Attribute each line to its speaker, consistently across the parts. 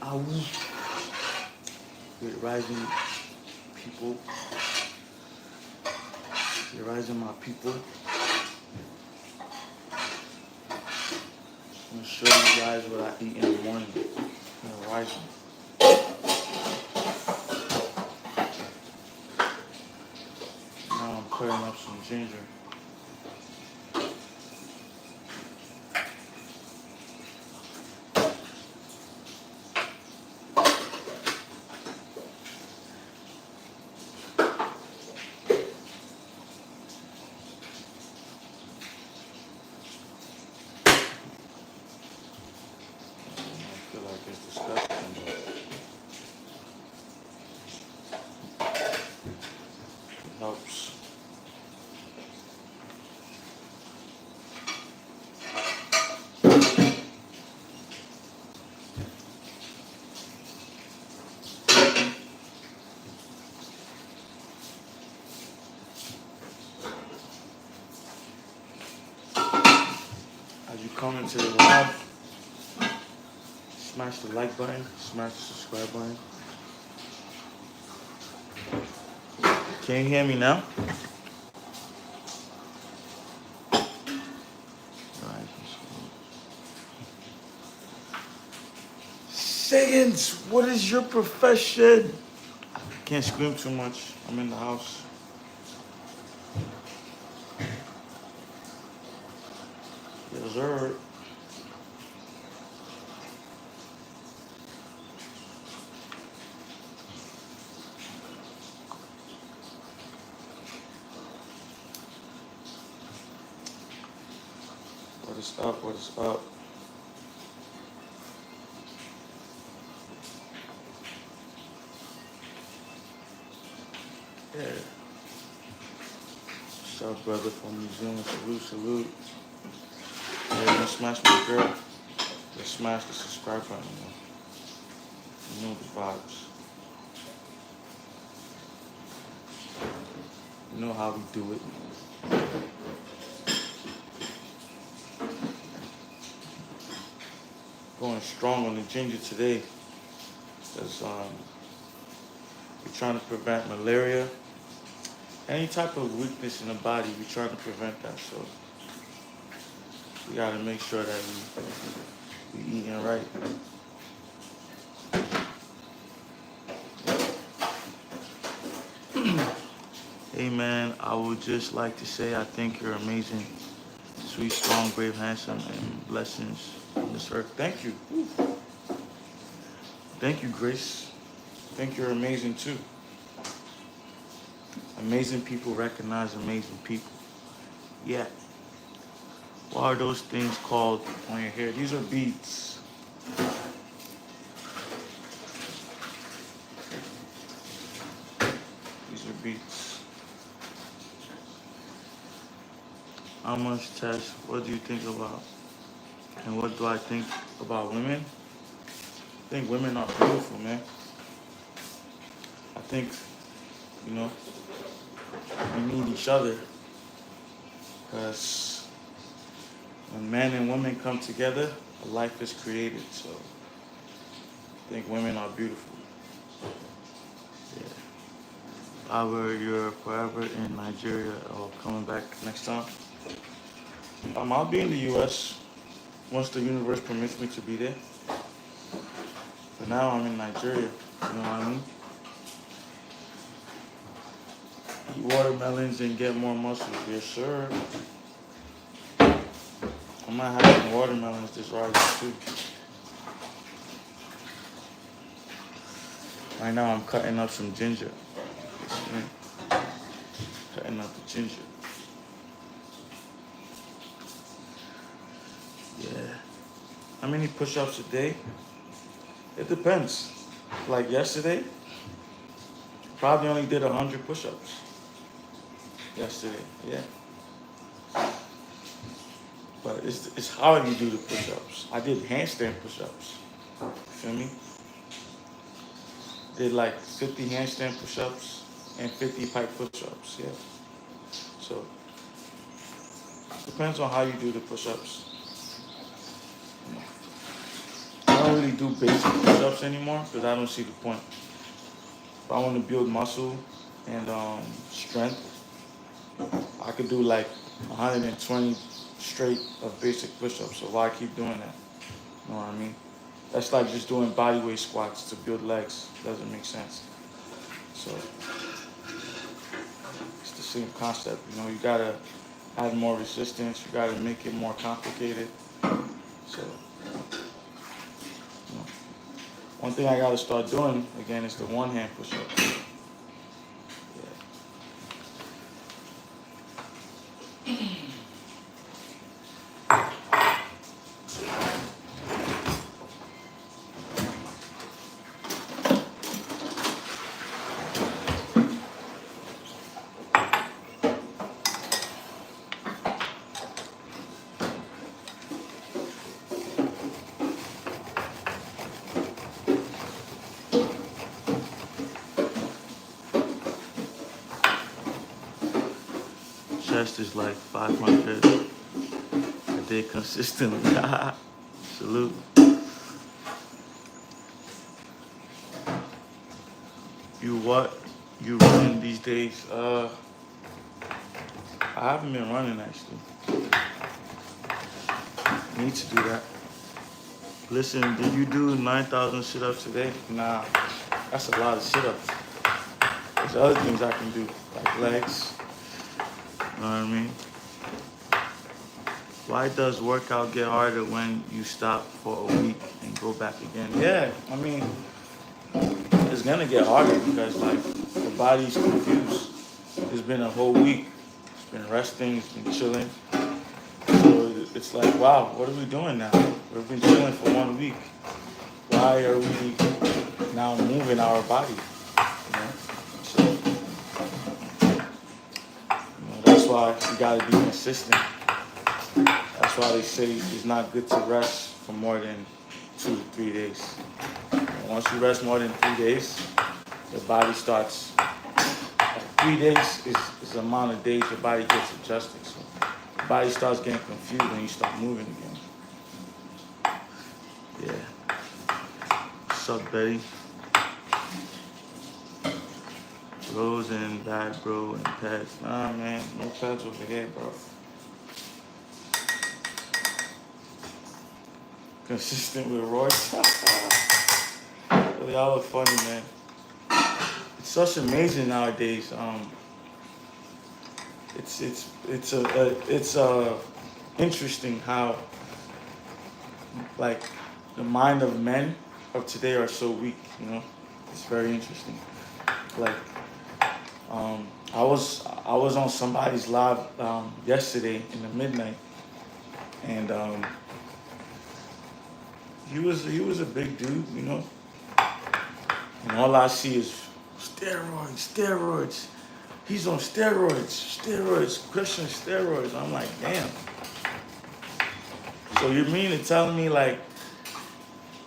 Speaker 1: Awi. Good rising people. Good rising my people. I'm gonna show you guys what I eat in the morning. Good rising. Now I'm cutting up some ginger. I feel like it's disgusting, but it helps. As you come into the live, smash the like button, smash the subscribe button. Can you hear me now? Sayings, what is your profession? Can't scream too much. I'm in the house. Yes, sir. What is up? What is up? Yeah. What's up, brother from New Zealand? Salute, salute. Yeah, don't smash my girl. Just smash the subscribe button. You know the vibes. You know how we do it. Going strong on the ginger today. Because we're trying to prevent malaria. Any type of weakness in the body, we're trying to prevent that. So we gotta make sure that we eating right. Hey man, I would just like to say I think you're amazing. Sweet, strong, brave, handsome, and blessings on this earth. Thank you. Thank you, Grace. I think you're amazing too. Amazing people recognize amazing people. Yeah. What are those things called on your hair? These are beads. These are beads. How much test? What do you think about? And what do I think about women? I think women are beautiful, man. I think, you know, we need each other. Because when man and woman come together, a life is created. So I think women are beautiful. Yeah. If I were you're forever in Nigeria or coming back next time, I'll be in the U.S. once the universe permits me to be there. But now I'm in Nigeria. You know what I mean? Eat watermelons and get more muscles. Yes, sir. I might have some watermelons this rising too. Right now I'm cutting up some ginger. Cutting up the ginger. Yeah. How many push-ups a day? It depends. Like yesterday, probably only did 100 push-ups. Yesterday, yeah. But it's how you do the push-ups. I did handstand push-ups. You feel me? Did like 50 handstand push-ups and 50 pike push-ups, yeah. So, depends on how you do the push-ups. don't really do basic push-ups anymore because I don't see the point. If I want to build muscle and strength, I could do like 120 straight of basic push-ups. So why keep doing that? You know what I mean? That's like just doing body weight squats to build legs. Doesn't make sense. So it's the same concept. You know, you gotta add more resistance. You gotta make it more complicated. So, you know, one thing I gotta start doing again is the one-hand push-up. Chest is like 500 a day consistently. Salute. You running these days? I haven't been running actually. Need to do that. Listen, did you do 9,000 sit-ups today? Nah, that's a lot of sit-ups. There's other things I can do, like legs. You know what I mean? Why does workout get harder when you stop for a week and go back again? Yeah, I mean, it's gonna get harder because like the body's confused. It's been a whole week. It's been resting. It's been chilling. So it's like, wow, what are we doing now? We've been chilling for 1 week. Why are we now moving our body? You know? So, that's why you gotta be consistent. That's why they say it's not good to rest for more than 2 to 3 days. And once you rest more than 3 days, your body starts. 3 days is the amount of days your body gets adjusted. So your body starts getting confused when you start moving again. Yeah. What's up, Betty? Rose and bad bro and pets. Nah, man, no pets over here, bro. Consistent with Royce. Y'all are funny, man. It's such amazing nowadays. It's interesting how like the mind of men of today are so weak. You know, it's very interesting. Like. I was on somebody's live yesterday in the midnight, and he was a big dude, you know, and all I see is steroids. He's on steroids, Christian steroids. I'm like, damn. So you mean to tell me like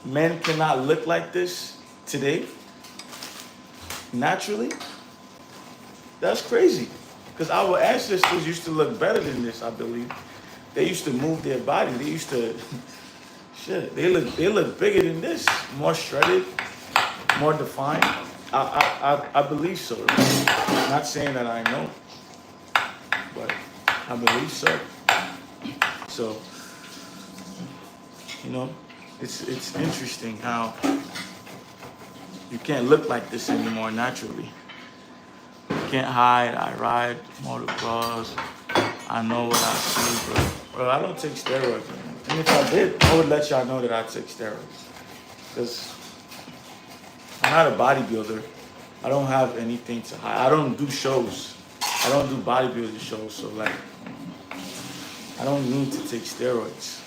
Speaker 1: men cannot look like this today, naturally? That's crazy. Because our ancestors used to look better than this, I believe. They used to move their body. They used to, they look bigger than this. More shredded, more defined. I believe so. I'm not saying that I know, but I believe so. So, you know, it's interesting how you can't look like this anymore naturally. Can't hide. I ride motocross. I know what I see, bro. I don't take steroids anymore. And if I did, I would let y'all know that I take steroids. Because I'm not a bodybuilder. I don't have anything to hide. I don't do shows. I don't do bodybuilding shows. So, like, I don't need to take steroids.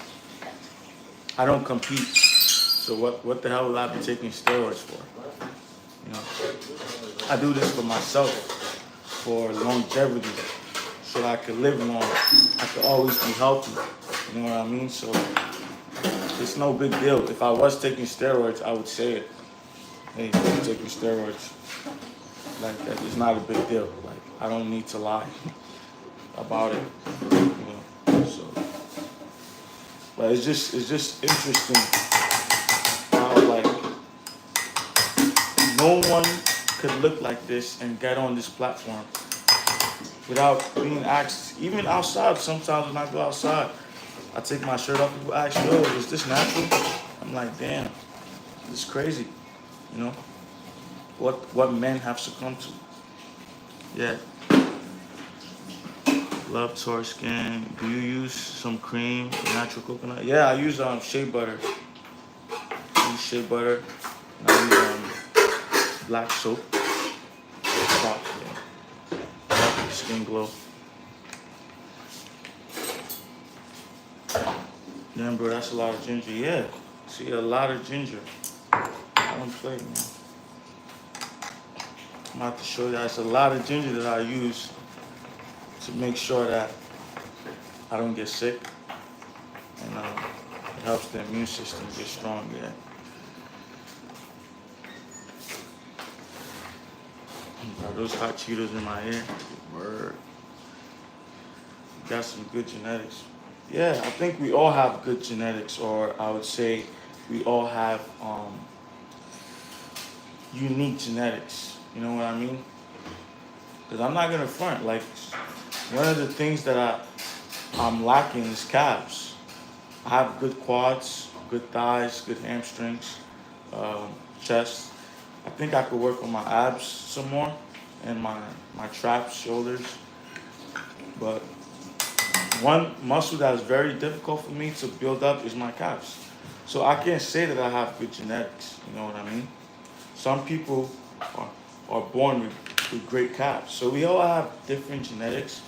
Speaker 1: I don't compete. So what the hell will I be taking steroids for? You know, I do this for myself, for longevity, so that I could live long. I could always be healthy. You know what I mean? So it's no big deal. If I was taking steroids, I would say it. Hey, I'm taking steroids. Like that is not a big deal. Like I don't need to lie about it. You know. So, but it's just interesting no one could look like this and get on this platform without being asked. Even outside, sometimes when I go outside, I take my shirt off. People ask, "Yo, is this natural?" I'm like, "Damn, it's crazy." You know what men have succumbed to. Yeah. Love Tour Skin. Do you use some cream, natural coconut? Yeah, I use shea butter. I use shea butter. And I use black soap. Yeah. Skin glow. Damn, bro, that's a lot of ginger. Yeah. See, a lot of ginger. I don't play, man. I'm about to show you. It's a lot of ginger that I use to make sure that I don't get sick. And it helps the immune system get strong, yeah. Are those hot Cheetos in my ear? Word. Got some good genetics. Yeah, I think we all have good genetics, or I would say we all have unique genetics. You know what I mean? Because I'm not gonna front. Like, one of the things that I'm lacking is calves. I have good quads, good thighs, good hamstrings, chest. I think I could work on my abs some more and my traps, shoulders. But one muscle that is very difficult for me to build up is my calves. So I can't say that I have good genetics. You know what I mean? Some people are born with great calves. So we all have different genetics.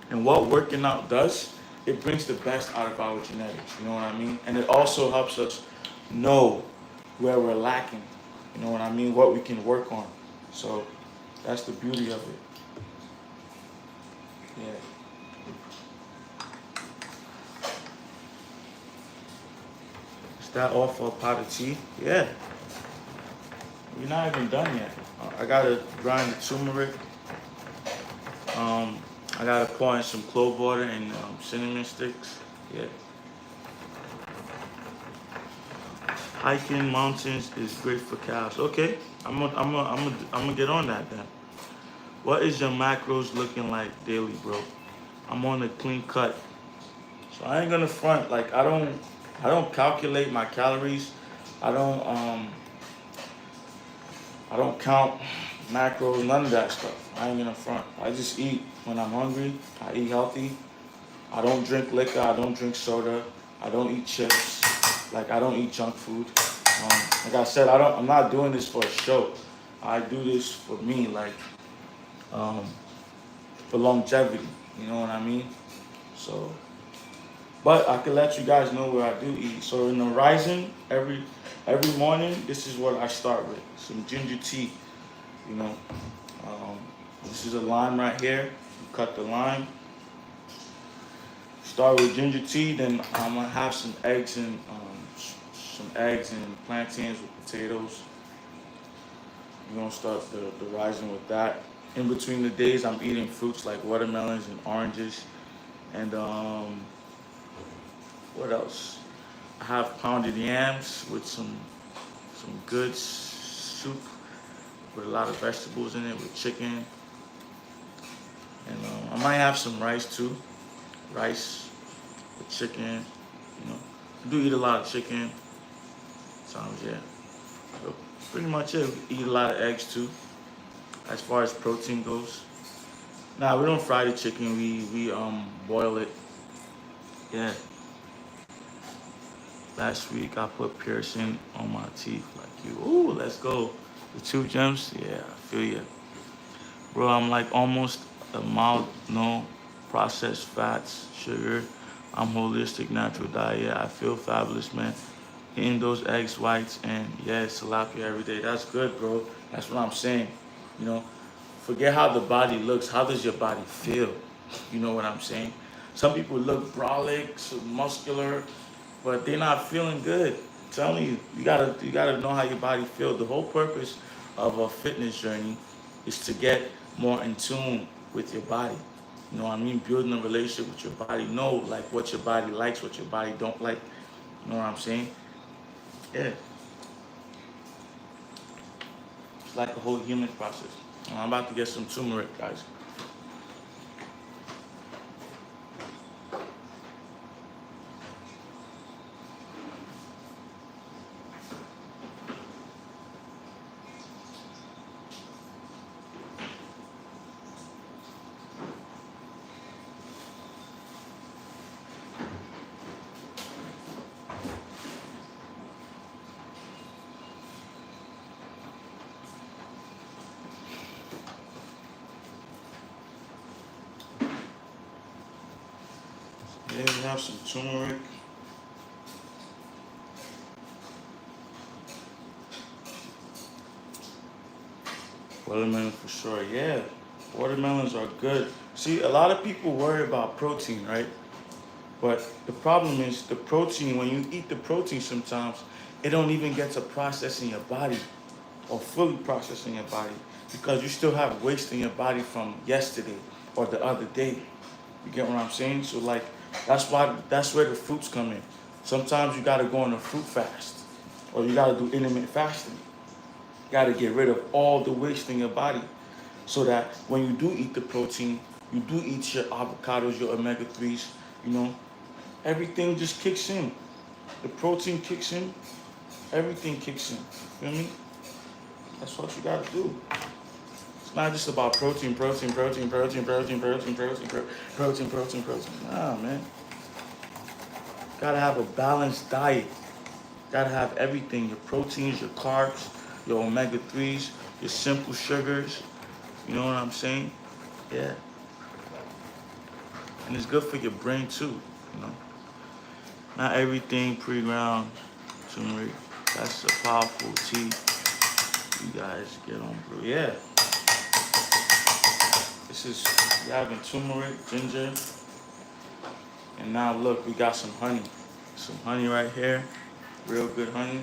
Speaker 1: And what working out does, it brings the best out of our genetics. You know what I mean? And it also helps us know where we're lacking. You know what I mean? What we can work on. So that's the beauty of it. Yeah. Is that all for a pot of tea? Yeah. We're not even done yet. I gotta grind the turmeric. I gotta pour in some clove water and cinnamon sticks. Yeah. Hiking mountains is great for calves. Okay, I'm gonna get on that then. What is your macros looking like daily, bro? I'm on a clean cut, so I ain't gonna front. Like, I don't calculate my calories. I don't count macros, none of that stuff. I ain't gonna front. I just eat when I'm hungry. I eat healthy. I don't drink liquor. I don't drink soda. I don't eat chips. Like, I don't eat junk food. Like I said, I'm not doing this for a show. I do this for me, like, for longevity. You know what I mean? So, but I can let you guys know where I do eat. So in the rising, every morning, this is what I start with: some ginger tea. You know, this is a lime right here. You cut the lime. Start with ginger tea. Then I'm gonna have some eggs and plantains with potatoes. You're gonna start the rising with that. In between the days, I'm eating fruits like watermelons and oranges, and what else? I have pounded yams with some good soup with a lot of vegetables in it, with chicken, and I might have some rice too, rice with chicken. You know, I do eat a lot of chicken. Sometimes, yeah. So pretty much it. We eat a lot of eggs too, as far as protein goes. Nah, we don't fry the chicken. We boil it. Yeah. Last week I put piercing on my teeth like you. Ooh, let's go. The tooth gems. Yeah, I feel ya, bro. I'm like almost a mild, no processed fats, sugar. I'm holistic, natural diet. Yeah, I feel fabulous, man. Eating those eggs whites and yeah, tilapia every day. That's good, bro. That's what I'm saying. You know, forget how the body looks. How does your body feel? You know what I'm saying? Some people look brolic, so muscular, but they're not feeling good. I'm telling you, you gotta know how your body feels. The whole purpose of a fitness journey is to get more in tune with your body. You know what I mean? Building a relationship with your body. Know like what your body likes, what your body don't like. You know what I'm saying? Yeah. like a whole healing process. I'm about to get some turmeric, guys. Yeah, we have some turmeric. Watermelon for sure, yeah. Watermelons are good. See, a lot of people worry about protein, right? But the problem is the protein, when you eat the protein sometimes, it don't even get to process in your body or fully process in your body because you still have waste in your body from yesterday or the other day. You get what I'm saying? So like that's where the fruits come in. Sometimes you gotta go on a fruit fast or you gotta do intermittent fasting. You gotta get rid of all the waste in your body so that when you do eat the protein, you do eat your avocados, your omega-3s, you know, everything just kicks in. The protein kicks in, everything kicks in. You feel me? That's what you gotta do. It's not just about protein. Nah, man. Gotta have a balanced diet. Gotta have everything. Your proteins, your carbs, your omega-3s, your simple sugars. You know what I'm saying? Yeah. And it's good for your brain too, you know. Not everything pre-ground turmeric. That's a powerful tea. You guys get on, bro. Yeah. This is, we having turmeric, ginger. And now look, we got some honey. Some honey right here. Real good honey.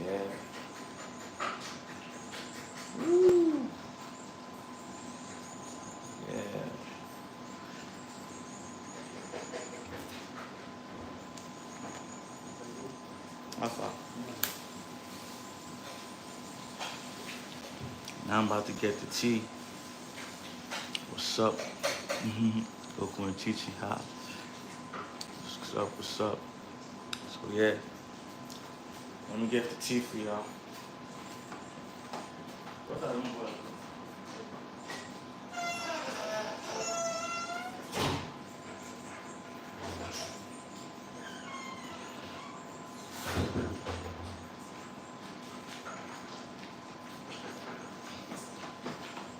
Speaker 1: Yeah. Woo. Yeah. Now I'm about to get the tea. What's up? Goku and Chichi, ha. What's up? What's up? So yeah, let me get the tea for y'all.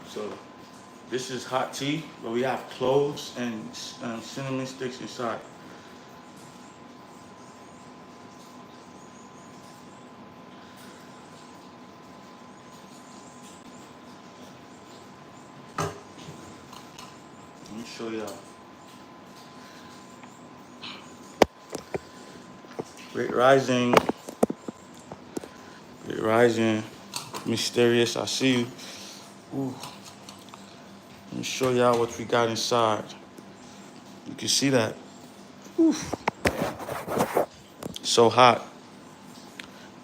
Speaker 1: So this is hot tea, but we have cloves and cinnamon sticks inside. Let me show y'all. Great rising. Great rising. Mysterious, I see you. Ooh. Let me show y'all what we got inside. You can see that. Oof. So hot.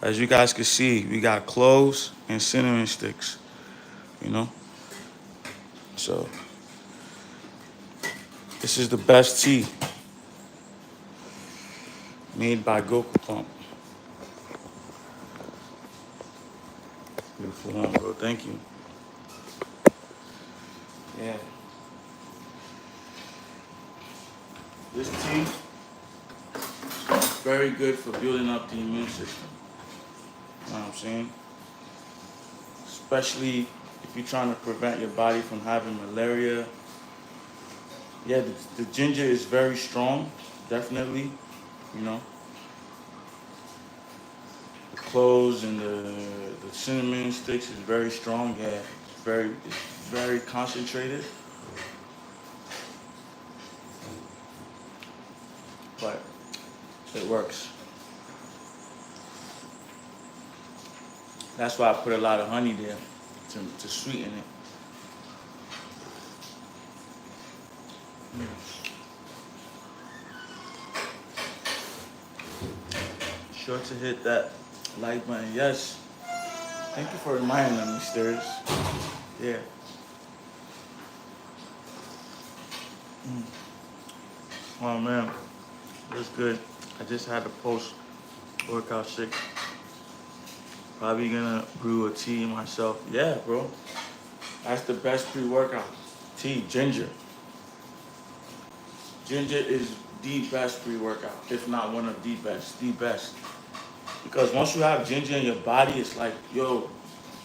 Speaker 1: As you guys can see, we got cloves and cinnamon sticks, you know? So, this is the best tea made by Goku Pump. Beautiful one, bro. Thank you. Yeah. This tea is very good for building up the immune system. You know what I'm saying? Especially if you're trying to prevent your body from having malaria. Yeah, the ginger is very strong, definitely, you know. The cloves and the cinnamon sticks is very strong, yeah. It's very concentrated. But it works. That's why I put a lot of honey there to sweeten it. Sure to hit that Like button, yes. Thank you for reminding me, Stairs. Yeah. Mm. Oh man, that's good. I just had a post workout shake. Probably gonna brew a tea myself. Yeah, bro. That's the best pre-workout. Tea, ginger. Ginger is the best pre-workout, if not one of the best. The best. Because once you have ginger in your body, it's like, yo,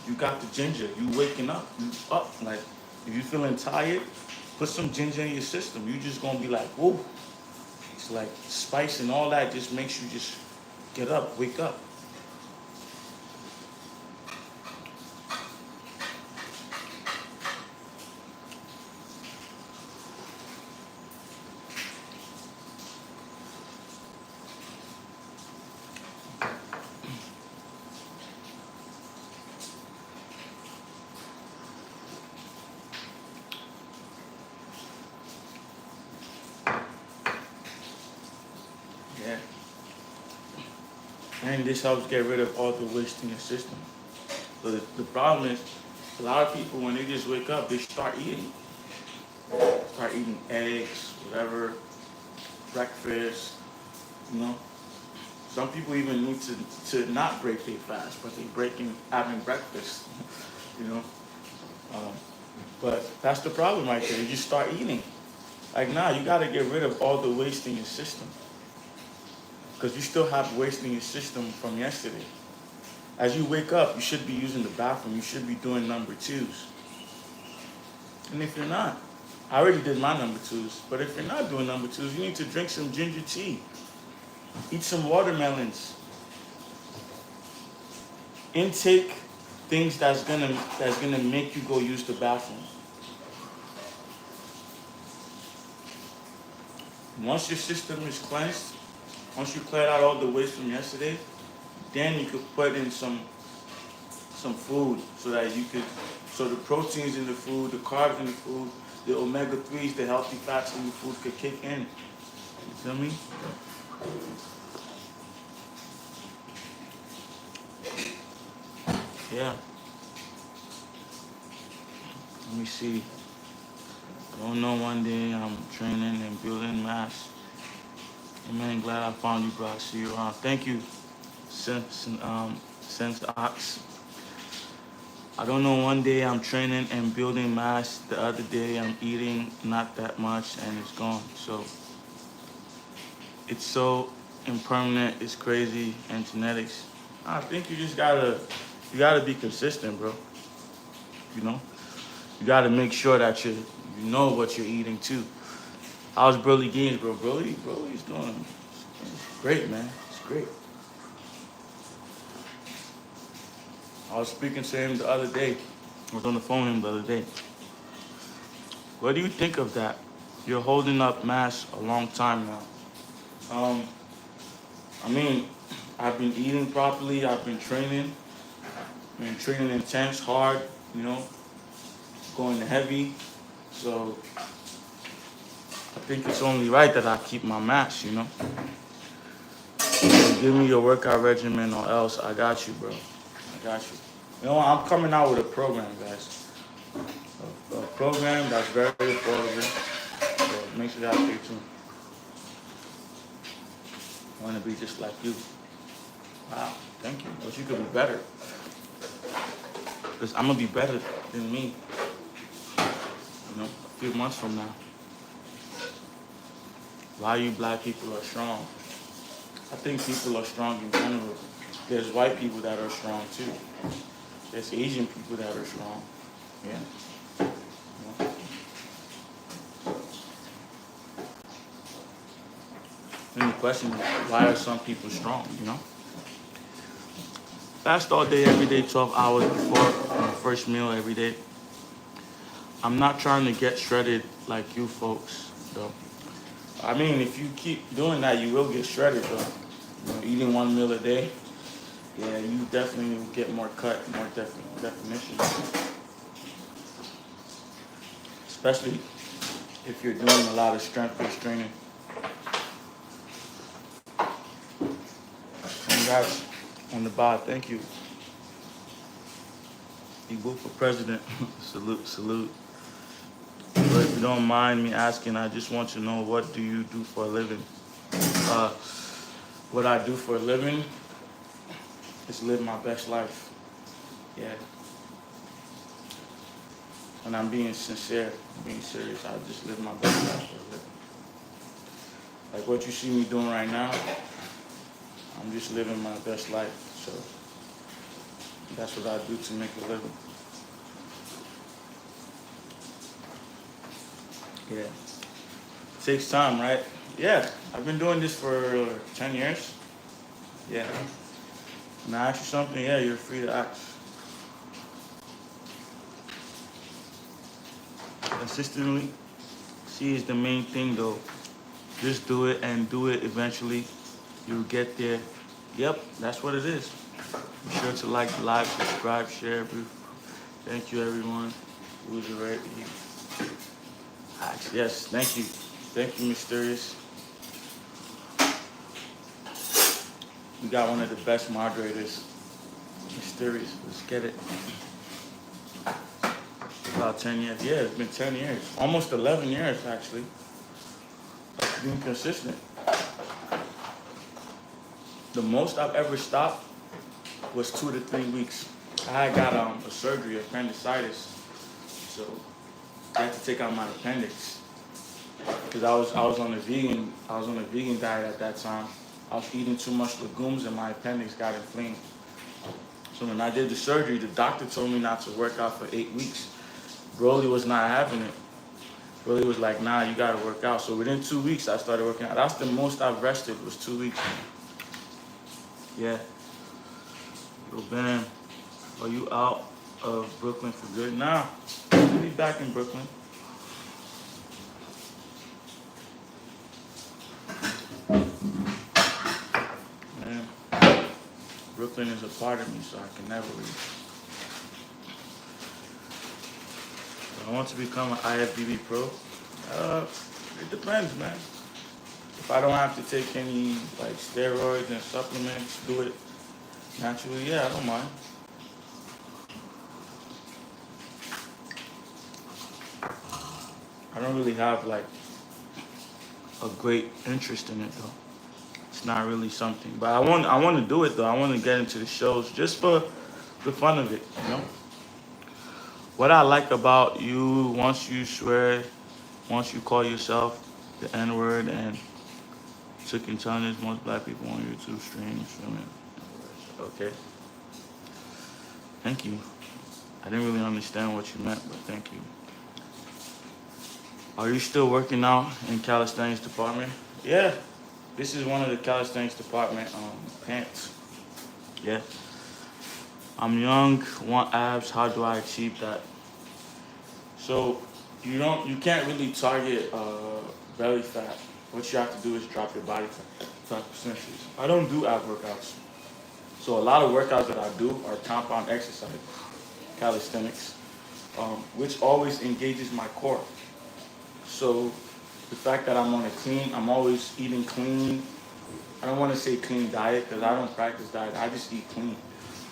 Speaker 1: you got the ginger. You waking up. You up. Like, if you feeling tired, put some ginger in your system. You just gonna be like, whoa. It's like spice and all that just makes you just get up, wake up. Yeah. And this helps get rid of all the waste in your system. So the problem is, a lot of people, when they just wake up, they start eating. Start eating eggs, whatever, breakfast, you know. Some people even need to not break their fast, but they breaking having breakfast, you know. Um, but that's the problem right there. You just start eating. Like, nah, you gotta get rid of all the waste in your system. Because you still have waste in your system from yesterday. As you wake up, you should be using the bathroom. You should be doing number twos. And if you're not, I already did my number twos. But if you're not doing number twos, you need to drink some ginger tea. Eat some watermelons. Intake things that's gonna make you go use the bathroom. Once your system is cleansed, once you cleared out all the waste from yesterday, then you could put in some food so that you could, so the proteins in the food, the carbs in the food, the omega-3s, the healthy fats in the food could kick in. You feel me? Yeah. Let me see. I don't know, one day I'm training and building mass. Hey man, glad I found you, bro. I see you around. Thank you, Sense Ox. I don't know, one day I'm training and building mass. The other day I'm eating not that much and it's gone. So it's so impermanent, it's crazy, and genetics. I think you gotta be consistent, bro. You know? You gotta make sure that you know what you're eating too. How's Broly Games, bro? Broly's doing great, man. It's great. I was speaking to him the other day. I was on the phone with him the other day. What do you think of that? You're holding up mass a long time now. I mean, I've been eating properly. I've been training. Intense, hard, you know, going heavy. So I think it's only right that I keep my mass, you know. So give me your workout regimen or else I got you, bro. I got you. You know, I'm coming out with a program, guys. A program that's very affordable. So make sure y'all stay tuned. I want to be just like you. Wow, thank you. But you could be better. Because I'm going to be better than me. You know, a few months from now. Why you black people are strong. I think people are strong in general. There's white people that are strong too. There's Asian people that are strong. Yeah. And the question is, why are some people strong, you know? Fast all day, every day, 12 hours before my first meal every day. I'm not trying to get shredded like you folks, though. I mean, if you keep doing that, you will get shredded, though. You know, eating one meal a day, yeah, you definitely will get more cut, more definition. Especially if you're doing a lot of strength-based training. Congrats. on the bar. Thank you. Ibu for president. Salute, salute. But if you don't mind me asking, I just want to know, what do you do for a living? Uh, what I do for a living is live my best life. Yeah. And I'm being sincere, being serious. I just live my best life for a living. Like what you see me doing right now, I'm just living my best life. So that's what I do to make a living. Yeah. It takes time, right? Yeah. I've been doing this for 10 years. Yeah. When I ask you something, yeah, you're free to ask. Consistently, see, is the main thing though. Just do it and do it eventually. You'll get there. Yep, that's what it is. Be sure to like the live, subscribe, share. Thank you, everyone. Who's already? Yes, thank you. Thank you, Mysterious. We got one of the best moderators. Mysterious. Let's get it. About 10 years. Yeah, it's been 10 years. Almost 11 years, actually. Being consistent. The most I've ever stopped was 2 to 3 weeks. I had got a surgery, appendicitis, so I had to take out my appendix because I was on a vegan diet at that time. I was eating too much legumes and my appendix got inflamed. So when I did the surgery, the doctor told me not to work out for 8 weeks. Broly was not having it. Broly was like, nah, you gotta work out. So within 2 weeks, I started working out. That's the most I've rested, was 2 weeks. Yeah. Yo, Ben, are you out of Brooklyn for good? Nah, I'll be back in Brooklyn. Man, Brooklyn is a part of me, so I can never leave. I want to become an IFBB pro. It depends, man. If I don't have to take any like steroids and supplements, do it naturally, yeah, I don't mind. I don't really have like a great interest in it though. It's not really something, but I want to do it though. I want to get into the shows just for the fun of it, you know. What I like about you, once you swear, once you call yourself the N-word and took in tonnage, most black people on YouTube stream swimming. Okay. Thank you. I didn't really understand what you meant, but thank you. Are you still working out in calisthenics department? Yeah. This is one of the calisthenics department pants. Yeah. I'm young, want abs. How do I achieve that? So you can't really target belly fat. What you have to do is drop your body fat percentages. I don't do ab workouts. So a lot of workouts that I do are compound exercise, calisthenics, which always engages my core. So the fact that I'm always eating clean. I don't want to say clean diet because I don't practice diet. I just eat clean.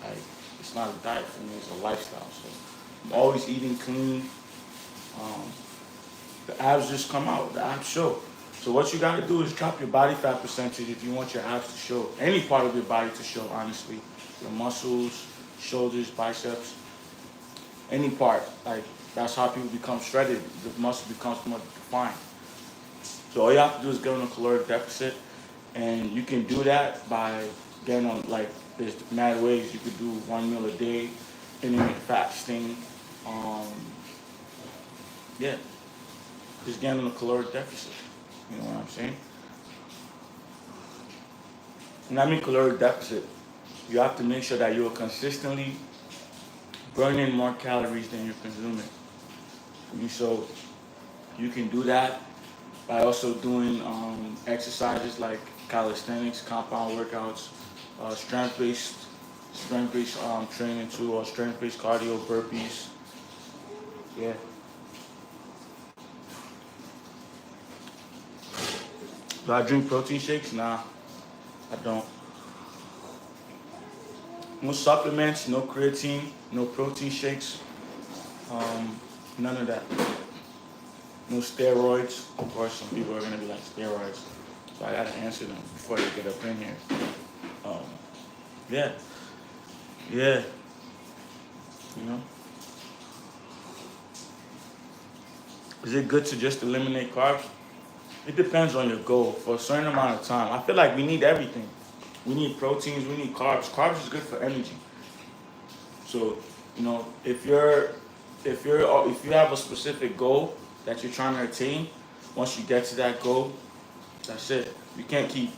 Speaker 1: Like, it's not a diet for me, it's a lifestyle. So I'm always eating clean. The abs just come out, the abs show. So what you gotta do is drop your body fat percentage if you want your abs to show. Any part of your body to show, honestly. Your muscles, shoulders, biceps, any part. Like, that's how people become shredded. The muscle becomes more defined. So all you have to do is get on a caloric deficit, and you can do that by getting on, like, there's mad ways. You could do 1 meal a day, intermittent fasting. Yeah, just getting on a caloric deficit. You know what I'm saying? When I mean caloric deficit, you have to make sure that you're consistently burning more calories than you're consuming. So you can do that by also doing exercises like calisthenics, compound workouts, strength-based training too, or strength-based cardio, burpees. Yeah. Do I drink protein shakes? Nah, I don't. No supplements, no creatine, no protein shakes, none of that. No steroids. Of course, some people are gonna be like steroids, so I gotta answer them before they get up in here. Um, yeah, yeah, you know. Is it good to just eliminate carbs? It depends on your goal for a certain amount of time. I feel like we need everything. We need proteins, we need carbs. Carbs is good for energy. So, you know, if you have a specific goal that you're trying to attain, once you get to that goal, that's it. You can't keep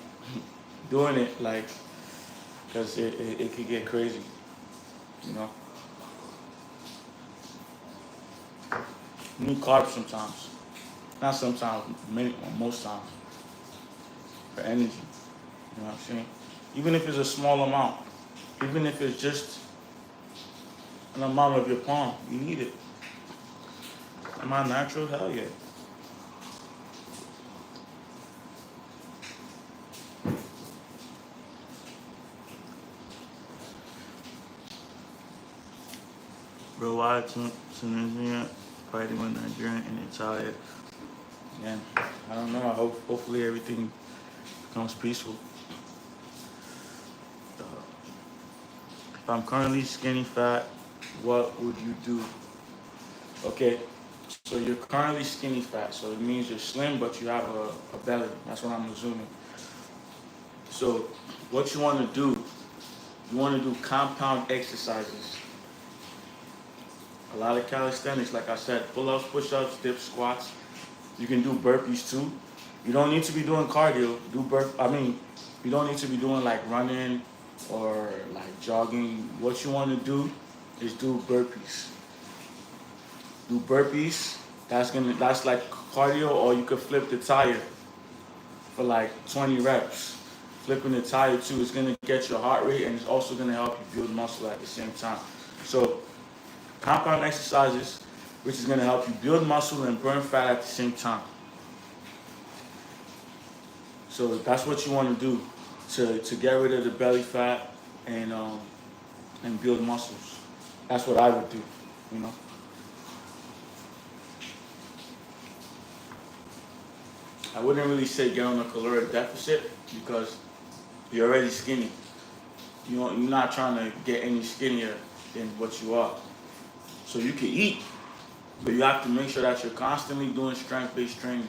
Speaker 1: doing it like because it could get crazy, you know. You need carbs sometimes. Not sometimes, many, most times. For energy. You know what I'm saying? Even if it's a small amount. Even if it's just an amount of your palm, you need it. Am I natural? Hell yeah. Bro, why Tunisia fighting with Nigeria and Italia? And I don't know. Hopefully everything becomes peaceful. If I'm currently skinny fat, what would you do? Okay, so you're currently skinny fat, so it means you're slim, but you have a belly. That's what I'm assuming. So what you want to do, you want to do compound exercises. A lot of calisthenics, like I said, pull-ups, push-ups, dips, squats. You can do burpees too. You don't need to be doing cardio. You don't need to be doing like running or like jogging. What you want to do is do burpees. Do burpees. That's like cardio, or you could flip the tire for like 20 reps. Flipping the tire too is gonna get your heart rate, and it's also gonna help you build muscle at the same time. So compound exercises, which is gonna help you build muscle and burn fat at the same time. So that's what you want to do to get rid of the belly fat and build muscles. That's what I would do, you know. I wouldn't really say get on a caloric deficit because you're already skinny. You're not trying to get any skinnier than what you are. So you can eat, but you have to make sure that you're constantly doing strength-based training.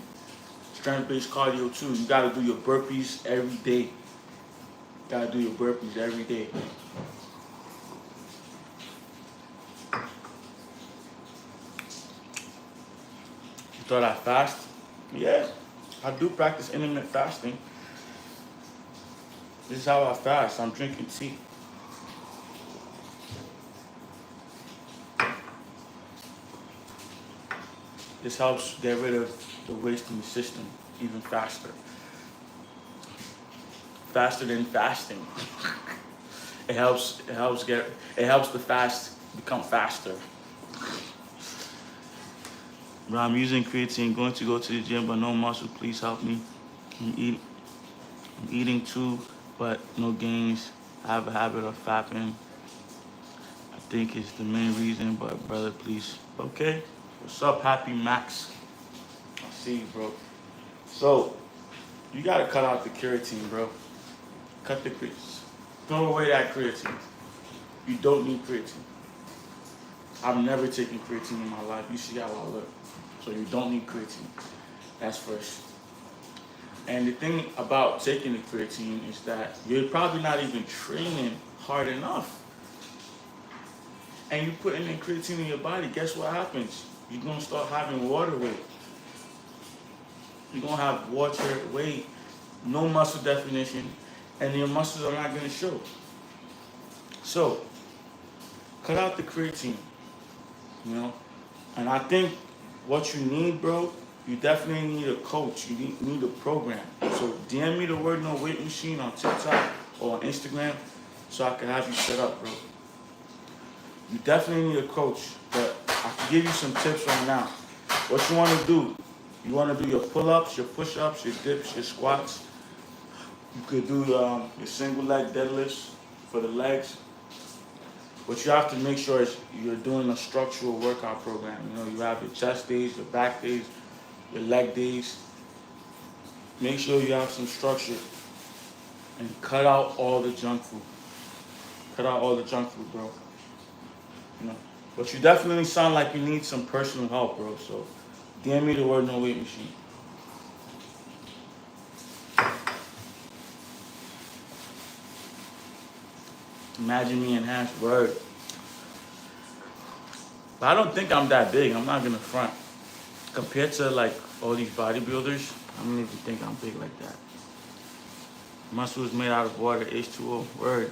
Speaker 1: Strength-based cardio too. You gotta do your burpees every day. You gotta do your burpees every day. You thought I fast? Yeah, I do practice intermittent fasting. This is how I fast. I'm drinking tea. This helps get rid of the waste in the system even faster. Faster than fasting. It helps the fast become faster. Bro, I'm using creatine, going to go to the gym, but no muscle. Please help me. I'm eating too, but no gains. I have a habit of fapping. I think it's the main reason, but brother, please. Okay. What's up, Happy Max? I see you, bro. So, you gotta cut out the creatine, bro. Cut the creatine. Throw away that creatine. You don't need creatine. I've never taken creatine in my life. You see how I look. So you don't need creatine. That's first. And the thing about taking the creatine is that you're probably not even training hard enough. And you putting in creatine in your body, guess what happens? You're gonna start having water weight. You're gonna have water weight, no muscle definition, and your muscles are not gonna show. So, cut out the creatine, you know? And I think what you need, bro, you definitely need a coach. You need a program. So DM me the word no weight machine on TikTok or on Instagram so I can have you set up, bro. You definitely need a coach, but I can give you some tips right now. What you want to do, you want to do your pull-ups, your push-ups, your dips, your squats. You could do your single leg deadlifts for the legs. What you have to make sure is you're doing a structural workout program. You know, you have your chest days, your back days, your leg days. Make sure you have some structure and cut out all the junk food. Cut out all the junk food, bro. You know. But you definitely sound like you need some personal help, bro. So DM me the word no weight machine. Imagine me enhanced word. But I don't think I'm that big. I'm not gonna front. Compared to like all these bodybuilders, I don't even think I'm big like that. Muscle is made out of water, H2O. Word.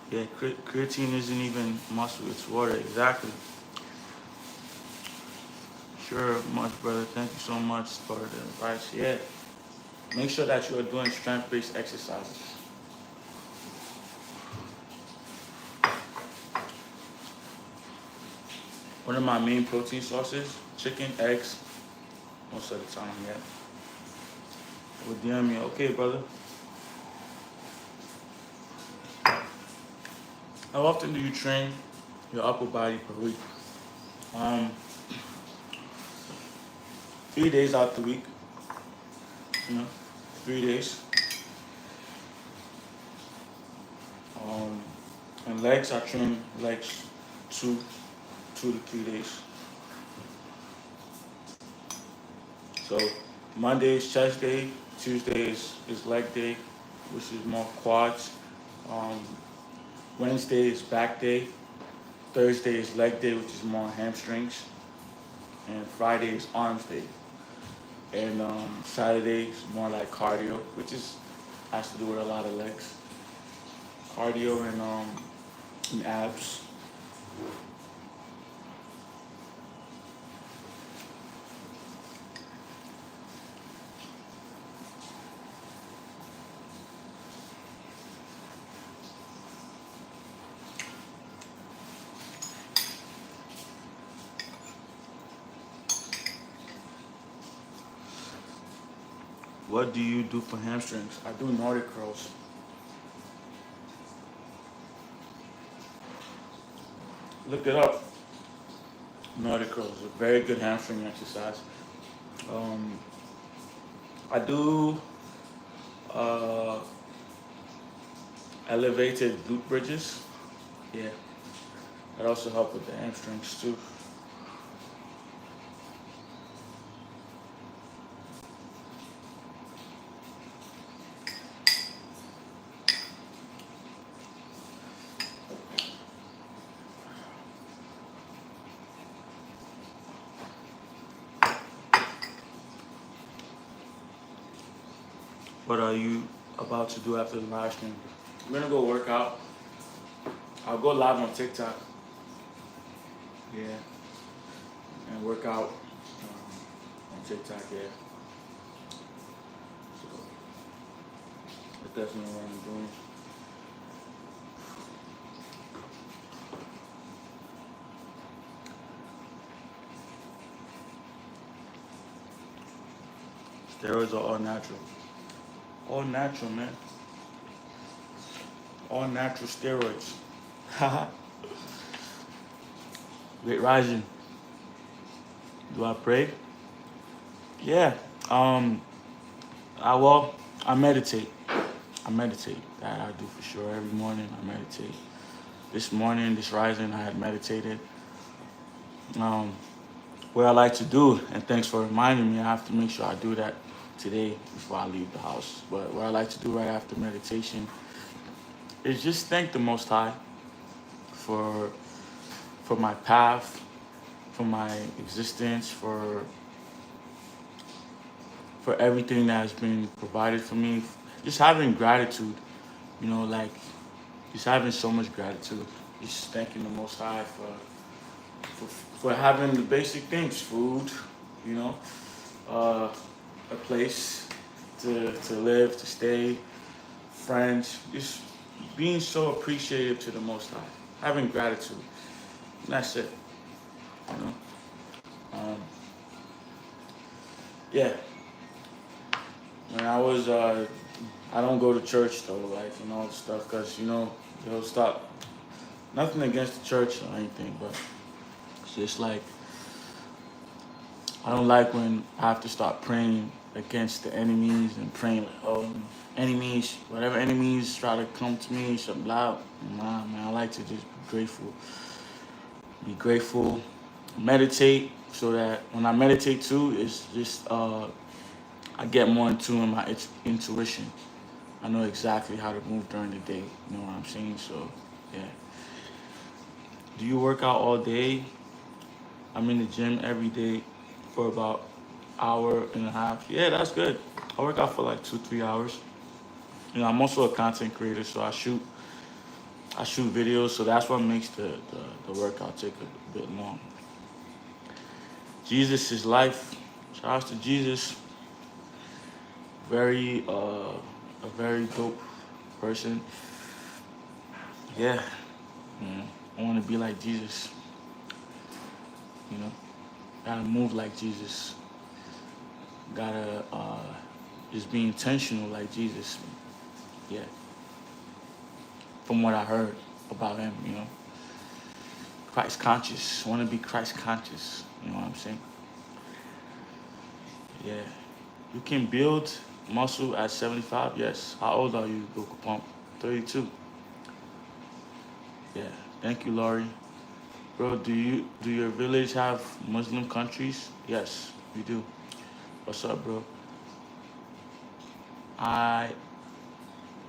Speaker 1: Yeah, creatine isn't even muscle, it's water. Exactly. Sure, much brother. Thank you so much for the advice. Yeah. Make sure that you are doing strength-based exercises. One of my main protein sources, chicken, eggs, most of the time, yeah. With DM me, okay, brother. How often do you train your upper body per week? 3 days out the week. You know, 3 days. And legs, I train legs 2 to 3 days. So Monday is chest day, Tuesday is leg day, which is more quads. Wednesday is back day, Thursday is leg day, which is more hamstrings, and Friday is arms day. And Saturday is more like cardio, which has to do with a lot of legs. Cardio and abs. What do you do for hamstrings? I do Nordic curls. Look it up. Nordic curls, a very good hamstring exercise. I do elevated glute bridges. Yeah, that also help with the hamstrings too. What are you about to do after the live stream? I'm gonna go work out. I'll go live on TikTok. Yeah, and work out on TikTok. Yeah, so that's definitely what I'm doing. Steroids are all natural. All natural, man. All natural steroids. Haha. Great rising. Do I pray? Yeah. I meditate. I meditate. That I do for sure. Every morning I meditate. This morning, this rising, I had meditated. What I like to do, and thanks for reminding me, I have to make sure I do that today before I leave the house. But what I like to do right after meditation is just thank the Most High for my path, for my existence, for everything that has been provided for me. Just having gratitude, you know, like just having so much gratitude. Just thanking the Most High for having the basic things, food, you know, a place to live, to stay, friends, just being so appreciative to the Most High, having gratitude. And that's it, you know. Yeah. When I was, I don't go to church though, like, you know, stuff, because, you know, Yo, stop. Nothing against the church or anything, but it's just like I don't like when I have to start praying against the enemies and praying like, oh, enemies, whatever enemies try to come to me, something loud. Nah, man, I like to just be grateful, meditate, so that when I meditate too, it's just I get more in tune with my intuition. I know exactly how to move during the day. You know what I'm saying? So, yeah. Do you work out all day? I'm in the gym every day for about hour and a half. Yeah, that's good. I work out for like 2, 3 hours. You know, I'm also a content creator, so I shoot videos, so that's what makes the workout take a bit long. Jesus is life. Shout out to Jesus. Very a very dope person. Yeah. I want to be like Jesus. You know, gotta move like Jesus. Gotta just be intentional like Jesus. Yeah. From what I heard about him, you know. Christ conscious. Want to be Christ conscious. You know what I'm saying? Yeah. You can build muscle at 75. Yes. How old are you, Goku Pump? 32. Yeah. Thank you, Laurie. Bro, do your village have Muslim countries? Yes, we do. What's up, bro? I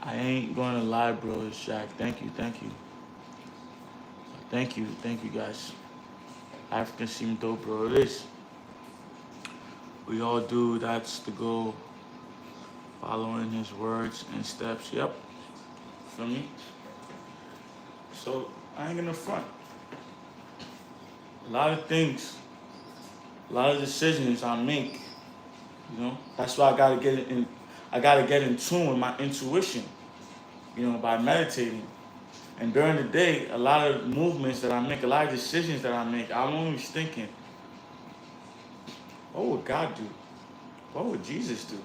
Speaker 1: ain't gonna lie, bro. It's Shaq. Thank you. Thank you, guys. African seem dope, bro. It is. We all do. That's the goal. Following his words and steps. Yep. Feel me? So I ain't gonna front. A lot of things, a lot of decisions I make. You know, that's why I gotta get in. I gotta get in tune with my intuition. You know, by meditating. And during the day, a lot of movements that I make, a lot of decisions that I make, I'm always thinking, what would God do? What would Jesus do?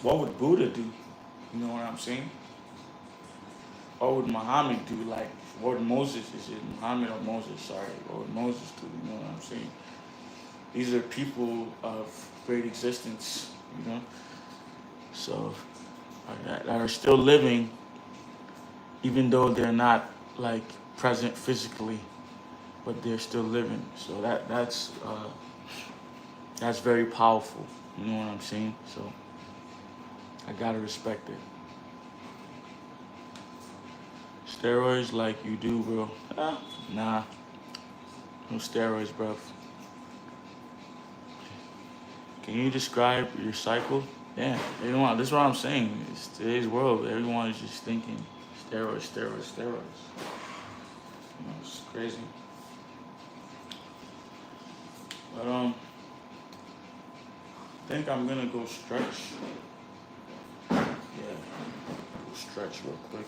Speaker 1: What would Buddha do? You know what I'm saying? What would Muhammad do? Like, what would Moses, is it Muhammad or Moses? Sorry, what would Moses do? You know what I'm saying? These are people of great existence, you know? So, that are still living, even though they're not, like, present physically, but they're still living. So that's very powerful. You know what I'm saying? So, I gotta respect it. Steroids like you do, bro. Nah, no steroids, bro. Can you describe your cycle? Yeah, everyone. This is what I'm saying. It's today's world. Everyone is just thinking steroids. You know, it's crazy. But I think I'm gonna go stretch. Yeah, go stretch real quick.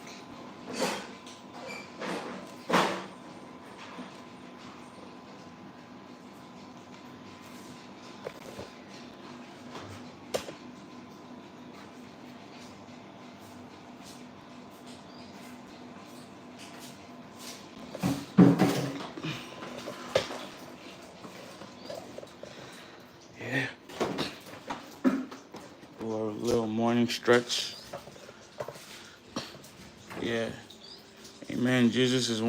Speaker 1: Yeah. Do a little morning stretch. Yeah. Amen. Jesus is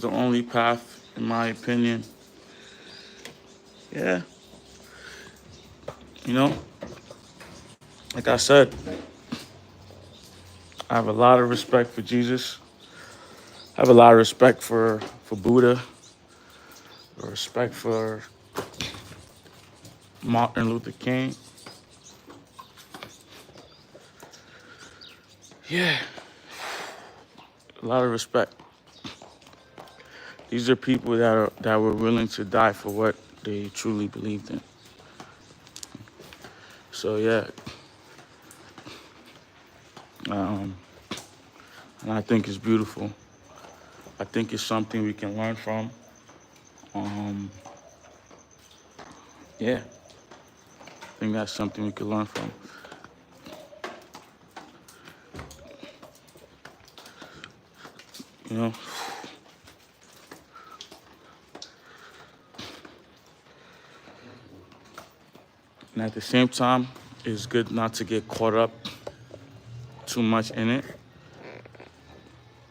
Speaker 1: the only path, in my opinion. Yeah. You know, like I said, I have a lot of respect for Jesus. I have a lot of respect for Buddha. Respect for Martin Luther King. Yeah. A lot of respect. These are people that were willing to die for what they truly believed in. So yeah. And I think it's beautiful. I think it's something we can learn from. Yeah, I think that's something we can learn from. you know. And at the same time, it's good not to get caught up too much in it,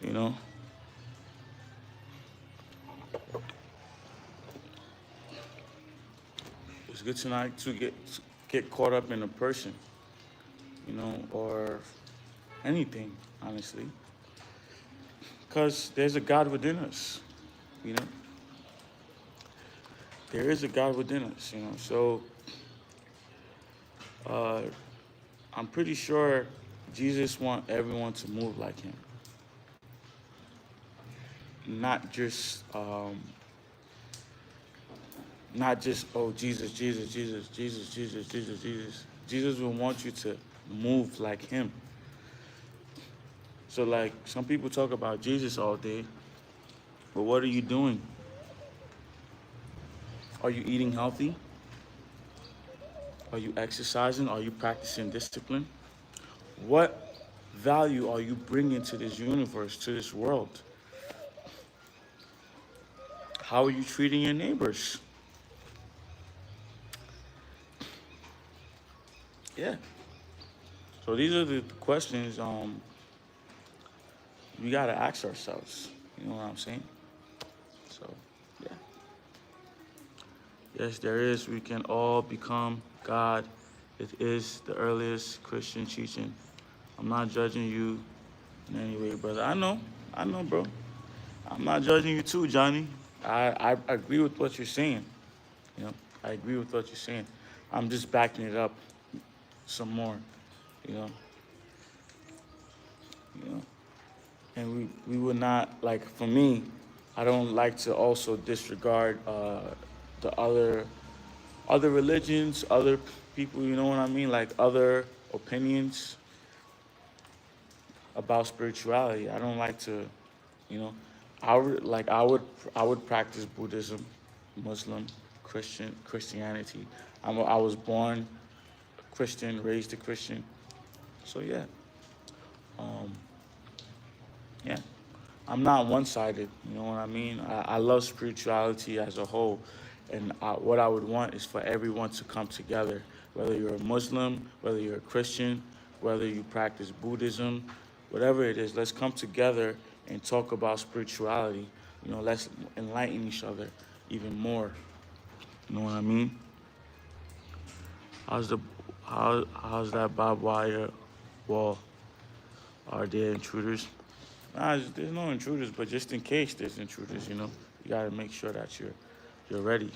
Speaker 1: you know. It's good tonight to get caught up in a person, you know, or anything, honestly. Because there's a God within us, you know. There is a God within us, you know. So I'm pretty sure Jesus wants everyone to move like him. Not just oh Jesus, Jesus, Jesus, Jesus, Jesus, Jesus, Jesus. Jesus will want you to move like him. So like some people talk about Jesus all day, but what are you doing? Are you eating healthy? Are you exercising? Are you practicing discipline? What value are you bringing to this universe, to this world? How are you treating your neighbors? Yeah. So these are the questions we gotta ask ourselves. You know what I'm saying? So yeah. Yes, there is. We can all become God. It is the earliest Christian teaching. I'm not judging you in any way, brother. I know, bro. I'm not judging you too, Johnny. I agree with what you're saying. You know, I agree with what you're saying. I'm just backing it up some more. You know, you know. And we would not like. For me, I don't like to also disregard the other religions, other people. You know what I mean? Like other opinions about spirituality. I don't like to, you know, I would practice Buddhism, Muslim, Christianity. I was born Christian, raised a Christian. So yeah, um, yeah. I'm not one-sided. You know what I mean? I love spirituality as a whole, and what I would want is for everyone to come together. Whether you're a Muslim, whether you're a Christian, whether you practice Buddhism, whatever it is, let's come together and talk about spirituality. You know, let's enlighten each other even more. You know what I mean? How's the how's that barbed wire wall? Are there intruders? Nah, there's no intruders, but just in case there's intruders, you know, you gotta make sure that you're ready.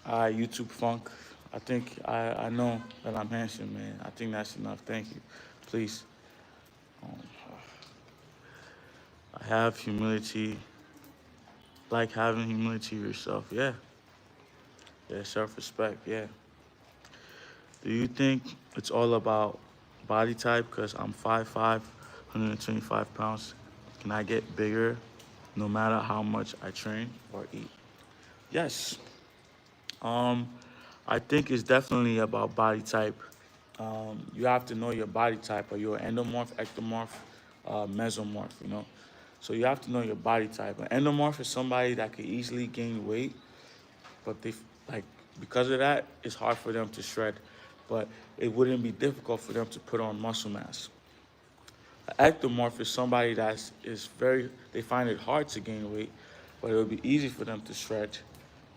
Speaker 1: All right, YouTube Funk. I think I know that I'm handsome, man. I think that's enough. Thank you. Please. Um, I have humility, like having humility yourself. Yeah. Yeah, self-respect. Yeah. Do you think it's all about body type? Because I'm 5'5", 125 pounds. Can I get bigger no matter how much I train or eat? Yes. Um, I think it's definitely about body type. You have to know your body type. Are you an endomorph, ectomorph, mesomorph, you know? So you have to know your body type. An endomorph is somebody that could easily gain weight, but like because of that, it's hard for them to shred. But it wouldn't be difficult for them to put on muscle mass. An ectomorph is somebody they find it hard to gain weight, but it would be easy for them to shred.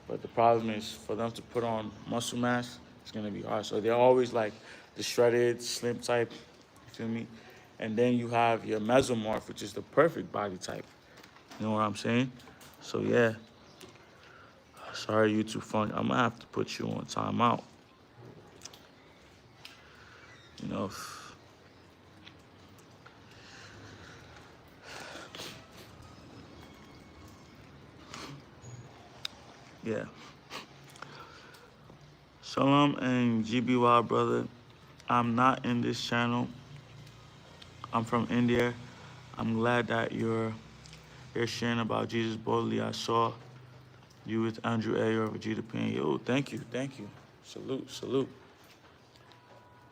Speaker 1: But the problem is for them to put on muscle mass, it's gonna be hard. So they're always like the shredded, slim type, you feel me? And then you have your mesomorph, which is the perfect body type. You know what I'm saying? So yeah, sorry YouTube Funk, I'm gonna have to put you on timeout. You know, yeah. Shalom and GBY, brother. I'm not in this channel. I'm from India. I'm glad that you're sharing about Jesus boldly. I saw you with Andrew Ayer of Vegeta Pain. Yo, thank you, thank you. Salute, salute.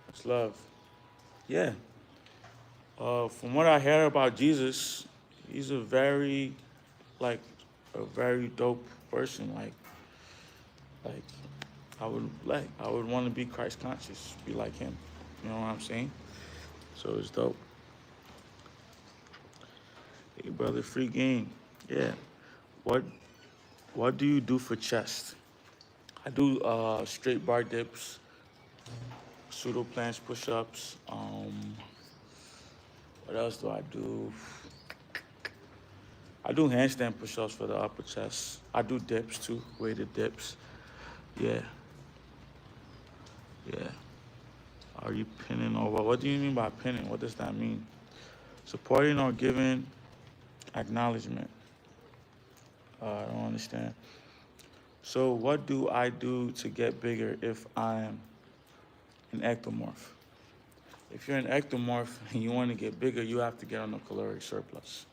Speaker 1: It's love. Yeah. From what I heard about Jesus, He's a very, like, a very dope person. Like I would want to be Christ conscious, be like him. You know what I'm saying? So it's dope. Hey, brother, free game. Yeah. What What do you do for chest? I do straight bar dips, pseudo planche push-ups. What else do I do? I do handstand push-ups for the upper chest. I do dips too, weighted dips. Yeah, yeah. Are you pinning or what? What do you mean by pinning? What does that mean? Supporting or giving acknowledgement. I don't understand. So what do I do to get bigger if I'm an ectomorph? If you're an ectomorph and you want to get bigger, you have to get on a caloric surplus.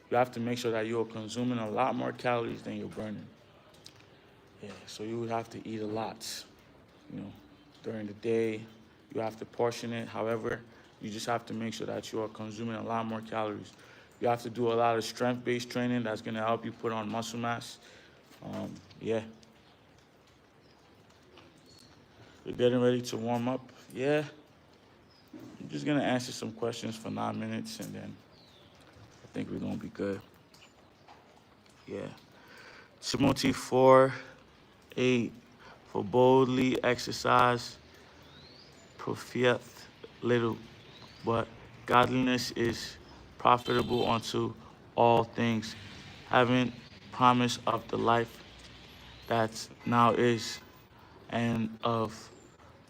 Speaker 1: You have to make sure that you're consuming a lot more calories than you're burning. Yeah, so you would have to eat a lot, you know, during the day. You have to portion it. However, you just have to make sure that you are consuming a lot more calories. You have to do a lot of strength-based training that's going to help you put on muscle mass. Yeah. You're getting ready to warm up? Yeah. I'm just going to answer some questions for 9 minutes, and then I think we're going to be good. Yeah. Timothy 4:8. For boldly exercise profiteth little, but godliness is profitable unto all things, having promise of the life that now is and of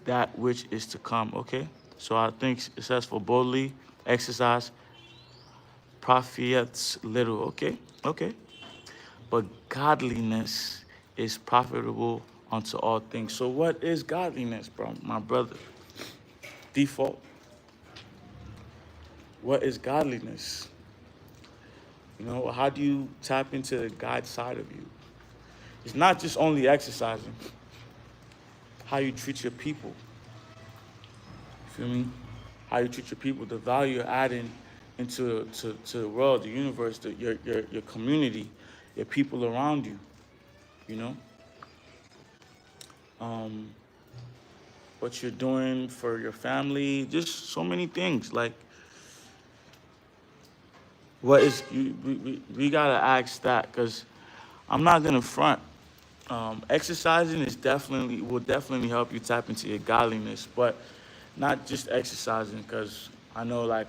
Speaker 1: that which is to come. Okay? So I think it says for boldly exercise profits little. Okay? Okay. But godliness is profitable unto all things. So what is godliness, bro? My brother. Default. What is godliness? You know, how do you tap into the God side of you? It's not just only exercising. How you treat your people. You feel me? How you treat your people, the value you're adding into to the world, the universe, your community, your people around you, you know? What you're doing for your family, just so many things. Like, what is, we gotta ask that, because I'm not gonna front. Exercising will definitely help you tap into your godliness, but not just exercising, because I know I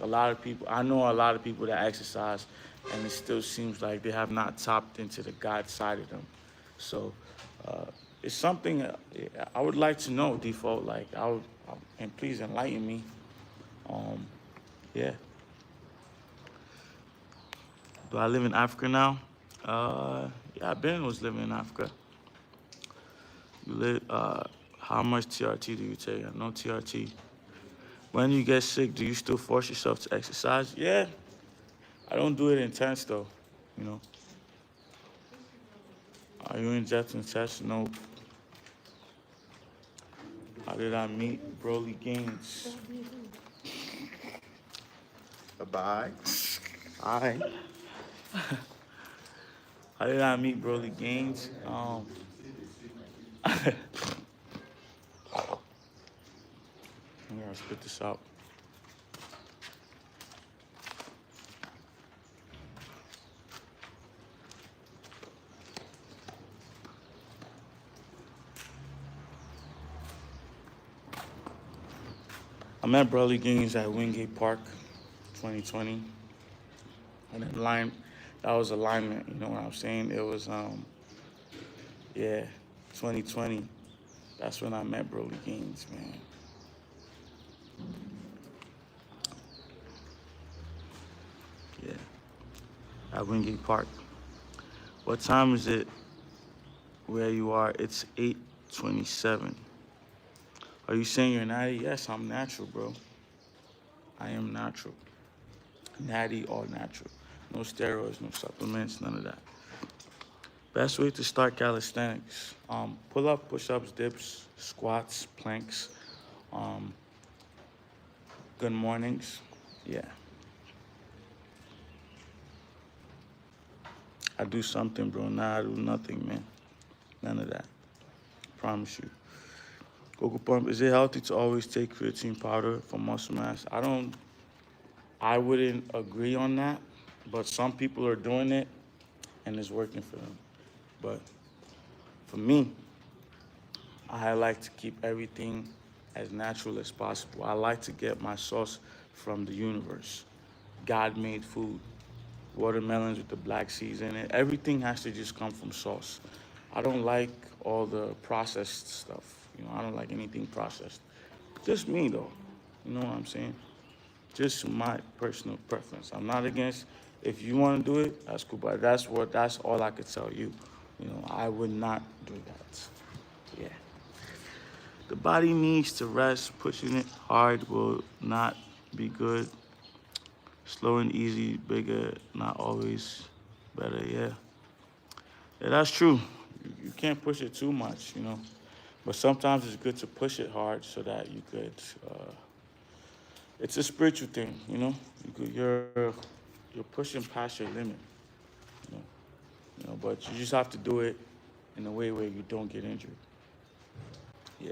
Speaker 1: know a lot of people that exercise, and it still seems like they have not tapped into the God side of them. So it's something I would like to know, Default. Like, and please enlighten me. Yeah. Do I live in Africa now? Yeah, Ben was living in Africa. You live, how much TRT do you take? No TRT. When you get sick, do you still force yourself to exercise? Yeah. I don't do it intense though, you know. Are you injecting tests? No. How did I meet Broly Gaines?
Speaker 2: Bye.
Speaker 1: Hi. How did I meet Broly Gaines? I'm gonna spit this out. I met Broly Gaines at Wingate Park, 2020. And then that was alignment, you know what I'm saying? It was, yeah, 2020. That's when I met Broly Gaines, man. Yeah, at Wingate Park. What time is it where you are? It's 8:27. Are you saying you're natty? Yes, I'm natural, bro. I am natural. Natty or natural. No steroids, no supplements, none of that. Best way to start calisthenics. Pull up, push-ups, dips, squats, planks. Good mornings. Yeah. I do something, bro. Nah, I do nothing, man. None of that. Promise you. Coco Pump, is it healthy to always take creatine powder for muscle mass? I wouldn't agree on that, but some people are doing it and it's working for them. But for me, I like to keep everything as natural as possible. I like to get my source from the universe. God made food, watermelons with the black seeds in it. Everything has to just come from source. I don't like all the processed stuff. I don't like anything processed. Just me though. You know what I'm saying? Just my personal preference. I'm not against. If you want to do it, that's cool. But that's all I could tell you. I would not do that. Yeah. The body needs to rest. Pushing it hard will not be good. Slow and easy, bigger, not always better. Yeah. Yeah, that's true. You can't push it too much. But sometimes it's good to push it hard so that you could. It's a spiritual thing. You're pushing past your limit. You know. But you just have to do it in a way where you don't get injured. Yeah.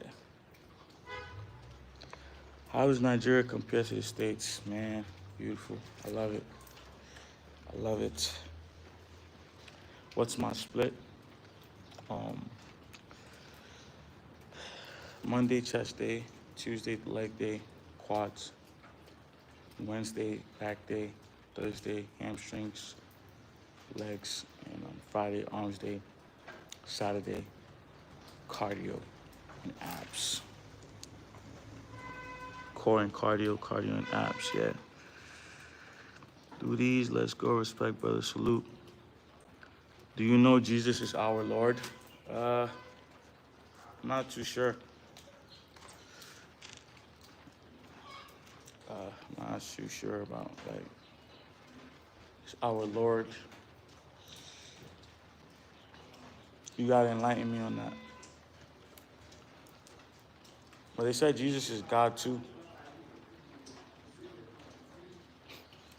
Speaker 1: How does Nigeria compare to the States? Man, beautiful. I love it. I love it. What's my split? Um, Monday, chest day. Tuesday, leg day. Quads. Wednesday, back day. Thursday, hamstrings, legs. And on Friday, arms day. Saturday, cardio and abs. Core and cardio and abs, yeah. Do these, let's go, respect, brother, salute. Do you know Jesus is our Lord? I'm not too sure. Not too sure about, it's our Lord. You gotta enlighten me on that. But they said Jesus is God too.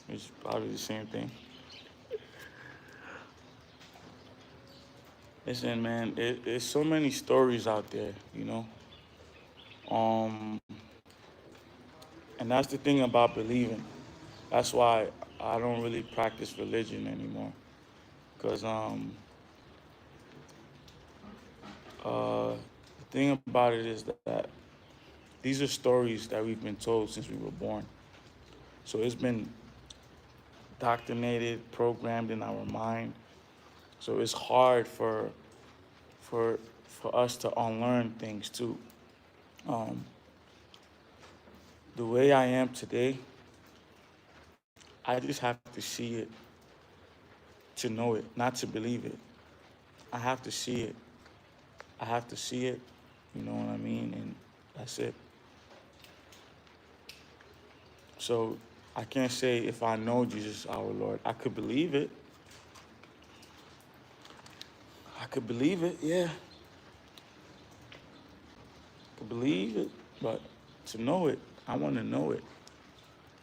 Speaker 1: It's probably the same thing. Listen, man, there's so many stories out there. And that's the thing about believing. That's why I don't really practice religion anymore. Because the thing about it is that these are stories that we've been told since we were born. So it's been indoctrinated, programmed in our mind. So it's hard for us to unlearn things too. The way I am today, I just have to see it to know it, not to believe it. I have to see it. I have to see it, you know what I mean? And that's it. So I can't say if I know Jesus our Lord. I could believe it. Yeah. I could believe it, but to know it, I want to know it.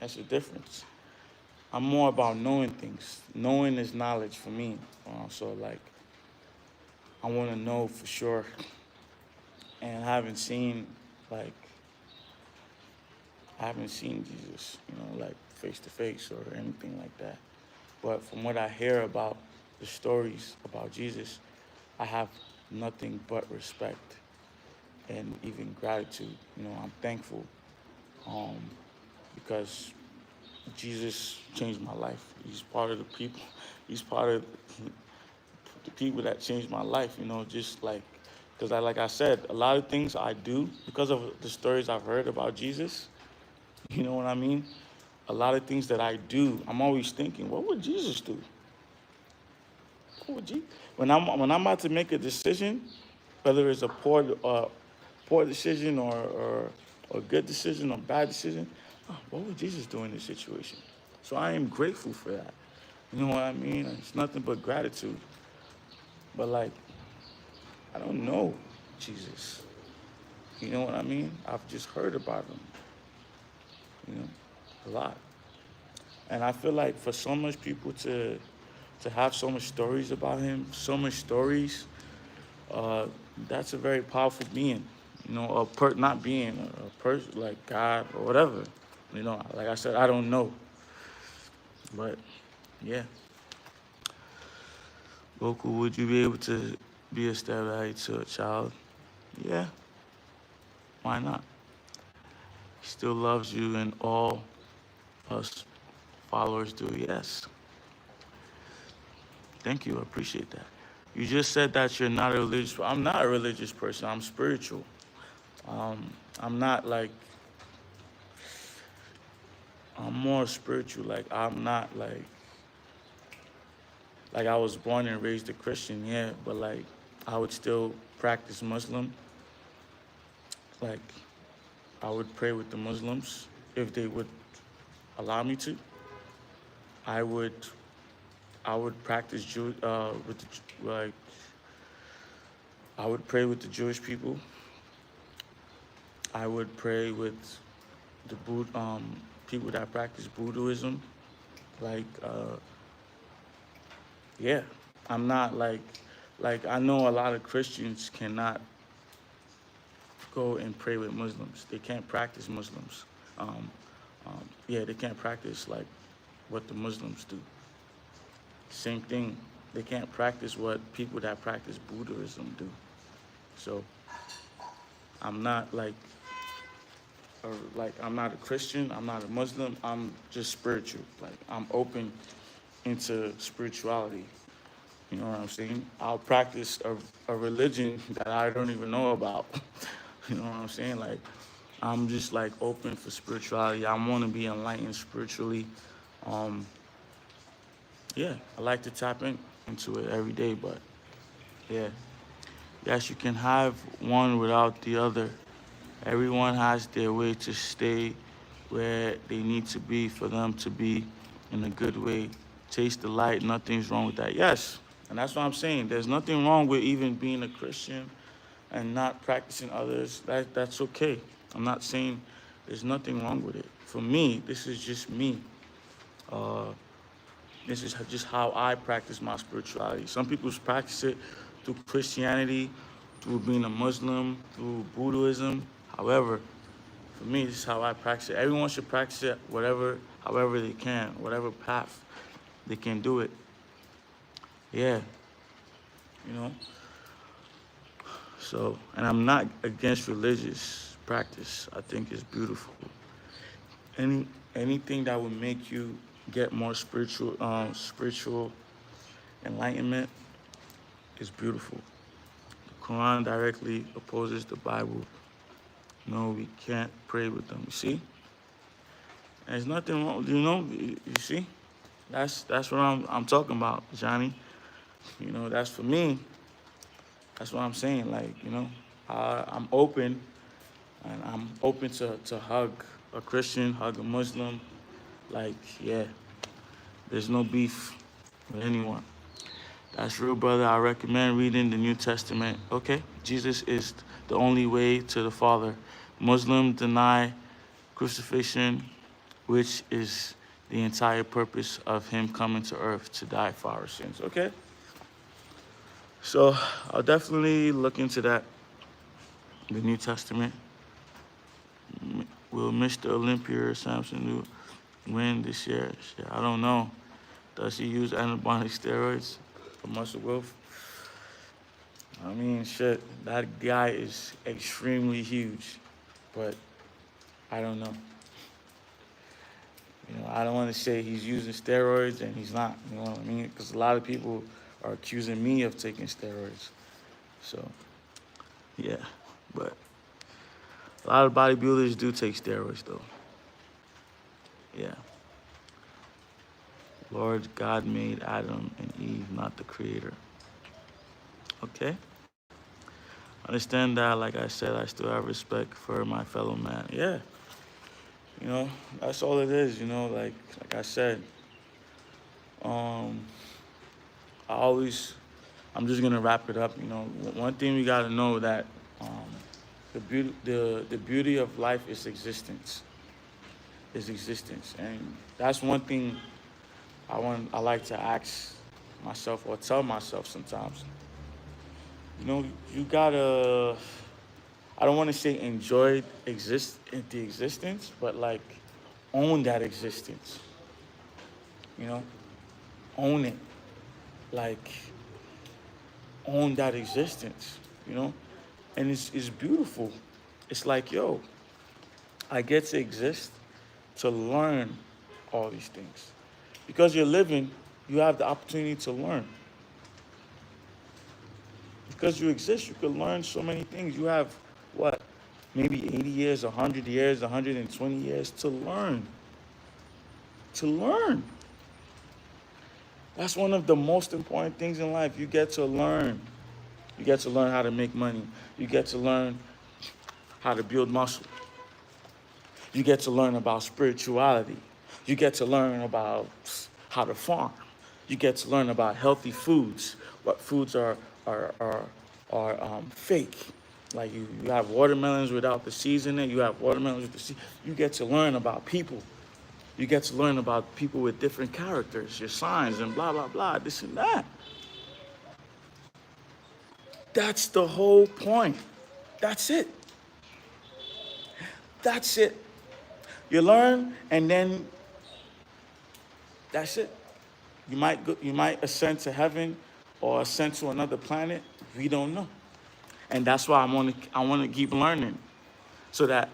Speaker 1: That's the difference. I'm more about knowing things. Knowing is knowledge for me. So I want to know for sure. And I haven't seen Jesus, face to face or anything like that. But from what I hear about the stories about Jesus, I have nothing but respect and even gratitude. I'm thankful because Jesus changed my life. He's part of the people. He's part of the people that changed my life. Because like I said, a lot of things I do because of the stories I've heard about Jesus. You know what I mean? A lot of things that I do, I'm always thinking, what would Jesus do? When I'm about to make a decision, whether it's a poor decision or a good decision or bad decision, what would Jesus do in this situation? So I am grateful for that. You know what I mean? It's nothing but gratitude. But I don't know Jesus. You know what I mean? I've just heard about him, a lot. And I feel like for so much people to to have so much stories about him, so much stories, uh, that's a very powerful being. Not being a person like God or whatever. Like I said, I don't know, but yeah. Goku, would you be able to be a stepdaddy to a child? Yeah, why not? He still loves you, and all us followers do. Yes. Thank you. I appreciate that. You just said that you're not a religious. I'm not a religious person. I'm spiritual. I'm not like. I'm more spiritual. Like I'm not like I was born and raised a Christian. Yeah, but like I would still practice Muslim. Like I would pray with the Muslims if they would allow me to. I would I would practice with like I would pray with the Jewish people. I would pray with the people that practice Buddhism. Like yeah, I'm not like I know a lot of Christians cannot go and pray with Muslims. They can't practice Muslims. Um, yeah, they can't practice like what the Muslims do. Same thing. They can't practice what people that practice Buddhism do. So I'm not I'm not a Christian. I'm not a Muslim. I'm just spiritual. Like I'm open into spirituality. You know what I'm saying? I'll practice a religion that I don't even know about. You know what I'm saying? Like I'm just like open for spirituality. I want to be enlightened spiritually. Um, yeah, I like to into it every day, but yeah. Yes, you can have one without the other. Everyone has their way to stay where they need to be for them to be in a good way. Taste the light, nothing's wrong with that. Yes, and that's what I'm saying. There's nothing wrong with even being a Christian and not practicing others. That's okay. I'm not saying there's nothing wrong with it. For me, this is just me. Uh, this is just how I practice my spirituality. Some people practice it through Christianity, through being a Muslim, through Buddhism. However, for me, this is how I practice it. Everyone should practice it however they can, whatever path they can do it. Yeah, you know. So, and I'm not against religious practice. I think it's beautiful. Anything that would make you get more spiritual enlightenment is beautiful. The Quran directly opposes the Bible. No, we can't pray with them. You see? And there's nothing wrong. You see? That's what I'm talking about, Johnny. That's for me. That's what I'm saying. Like, I'm open, and I'm open to hug a Christian, hug a Muslim. Like, yeah, there's no beef with anyone. That's real, brother. I recommend reading the New Testament. Okay, Jesus is the only way to the Father. Muslims deny crucifixion, which is the entire purpose of him coming to earth to die for our sins. Okay? So I'll definitely look into that, the New Testament. Will Mr. Olympia Samson win this year? Shit, I don't know. Does he use anabolic steroids for muscle growth? I mean, shit, that guy is extremely huge, but I don't know. I don't want to say he's using steroids and he's not, you know what I mean? Because a lot of people are accusing me of taking steroids. So, yeah, but a lot of bodybuilders do take steroids, though. Yeah. Lord God made Adam and Eve, not the creator. Okay. Understand that, like I said, I still have respect for my fellow man. Yeah. That's all it is, like I said. I'm just gonna wrap it up, One thing we gotta know that the beauty of life is existence. And that's one thing I like to ask myself or tell myself sometimes, you know, you gotta, I don't want to say enjoy the existence, but like own that existence, you know, own it, like own that existence, you know, and it's beautiful. It's like, yo, I get to exist to learn all these things. Because you're living, you have the opportunity to learn. Because you exist, you can learn so many things. You have what? Maybe 80 years, 100 years, 120 years to learn. To learn. That's one of the most important things in life. You get to learn. You get to learn how to make money. You get to learn how to build muscle. You get to learn about spirituality. You get to learn about how to farm. You get to learn about healthy foods, what foods are fake. Like you have watermelons without the seeds in it. You have watermelons with the seeds. You get to learn about people. You get to learn about people with different characters, your signs and blah, blah, blah, this and that. That's the whole point. That's it. That's it. You learn, and then that's it. You might ascend to heaven or ascend to another planet. We don't know. And that's why I want to keep learning so that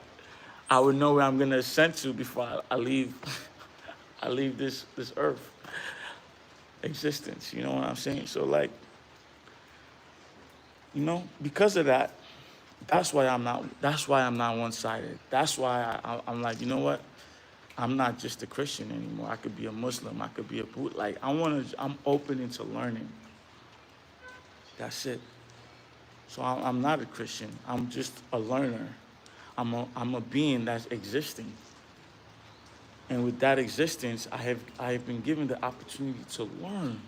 Speaker 1: I would know where I'm going to ascend to before I leave I leave this earth existence. You know what I'm saying? So like, you know, because of that, that's why I'm not one-sided. That's why I'm like, you know what? I'm not just a Christian anymore. I could be a Muslim. I could be a Buddhist. Like, I'm open into learning. That's it. So I'm not a Christian. I'm just a learner. I'm a being that's existing. And with that existence, I have been given the opportunity to learn.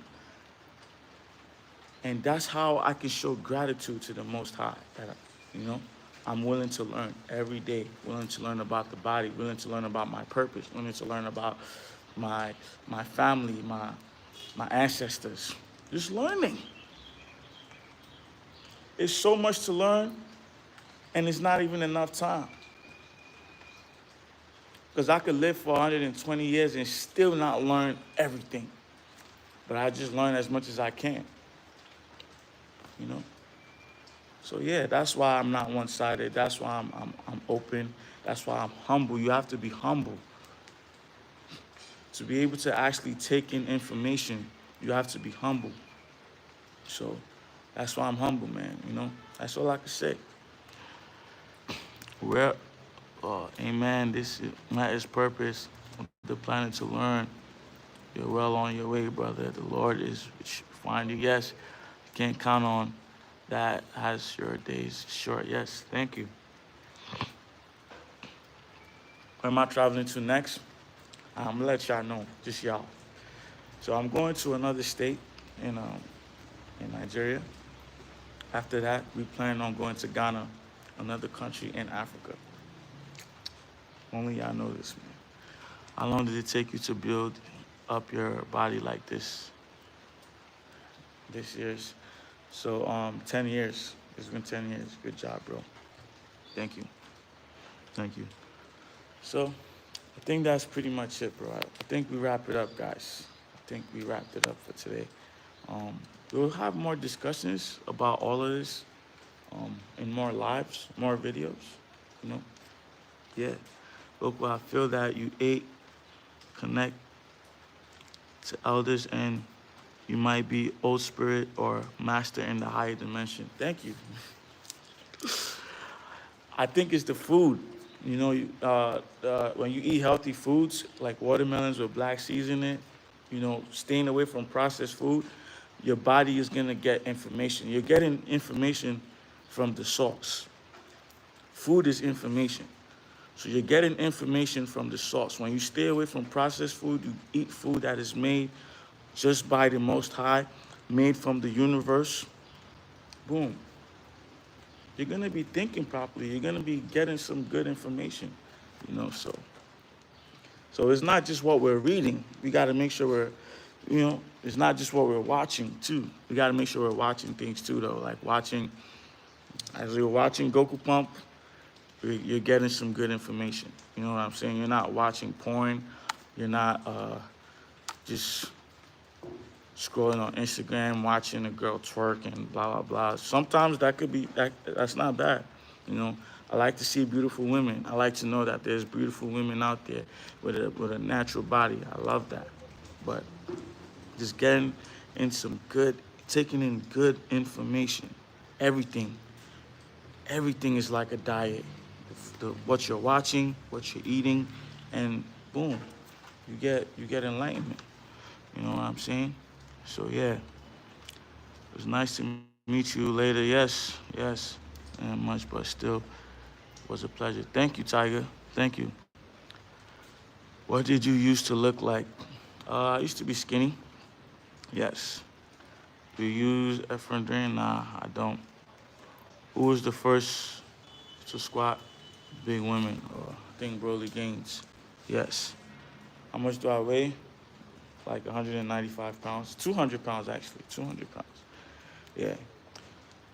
Speaker 1: And that's how I can show gratitude to the Most High. You know, I'm willing to learn every day, willing to learn about the body, willing to learn about my purpose, willing to learn about my family, my ancestors. Just learning. It's so much to learn, and it's not even enough time. Because I could live for 120 years and still not learn everything. But I just learn as much as I can. You know? So yeah, that's why I'm not one-sided. That's why I'm open. That's why I'm humble. You have to be humble. To be able to actually take in information, you have to be humble. So that's why I'm humble, man, you know? That's all I can say. Amen. This is purpose, the planet to learn. You're well on your way, brother. The Lord is find you. Yes, you can't count on that as your days short. Yes, thank you. Where am I traveling to next? I'm gonna let y'all know, just y'all. So I'm going to another state in Nigeria. After that, we plan on going to Ghana, another country in Africa. Only y'all know this, man. How long did it take you to build up your body like this? This year's. So 10 years. It's been 10 years. Good job, bro. Thank you. Thank you. So I think that's pretty much it, bro. I think we wrap it up, guys. I think we wrapped it up for today. We'll have more discussions about all of this in more lives, more videos, you know? Yeah. Look, I feel that you connect to elders, and you might be old spirit or master in the higher dimension. Thank you. I think it's the food. You know, when you eat healthy foods like watermelons with black seeds in it, you know, staying away from processed food, your body is gonna get information. You're getting information from the source. Food is information. So you're getting information from the source. When you stay away from processed food, you eat food that is made just by the Most High, made from the universe, boom. You're gonna be thinking properly. You're gonna be getting some good information, you know, so it's not just what we're reading. We gotta make sure it's not just what we're watching too. We got to make sure we're watching things too, though. Like as you're watching Goku Pump, you're getting some good information. You know what I'm saying? You're not watching porn. You're not just scrolling on Instagram, watching a girl twerk and blah blah blah. Sometimes that's not bad. I like to see beautiful women. I like to know that there's beautiful women out there with a natural body. I love that. But just taking in good information. Everything, everything is like a diet. What you're watching, what you're eating, and boom, you get enlightenment. You know what I'm saying? So yeah, it was nice to meet you later. Yes, and much, but still was a pleasure. Thank you, Tiger. Thank you. What did you used to look like? I used to be skinny. Yes. Do you use ephedrine? Nah, I don't. Who was the first to squat? Big women, or I think Broly Gaines. Yes. How much do I weigh? Like 195 pounds. 200 pounds, actually. 200 pounds. Yeah.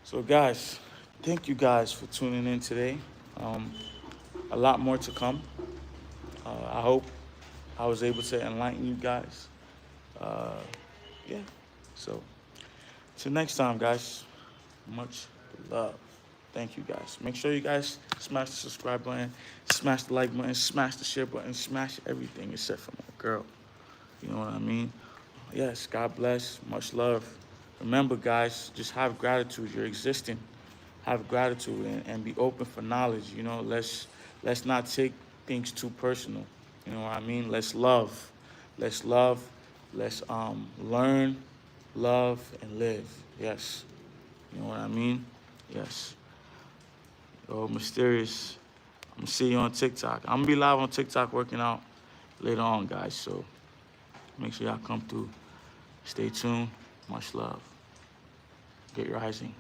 Speaker 1: So, guys, thank you guys for tuning in today. A lot more to come. I hope I was able to enlighten you guys. Uh, yeah. So, till next time, guys. Much love. Thank you, guys. Make sure you guys smash the subscribe button, smash the like button, smash the share button, smash everything except for my girl. You know what I mean? Yes, God bless. Much love. Remember, guys, just have gratitude. You're existing. Have gratitude and be open for knowledge. Let's not take things too personal. You know what I mean? Let's love. Let's love. Let's learn, love, and live. Yes. You know what I mean? Yes. Oh, mysterious. I'm gonna see you on TikTok. I'm gonna be live on TikTok working out later on, guys. So make sure y'all come through. Stay tuned. Much love. Get rising.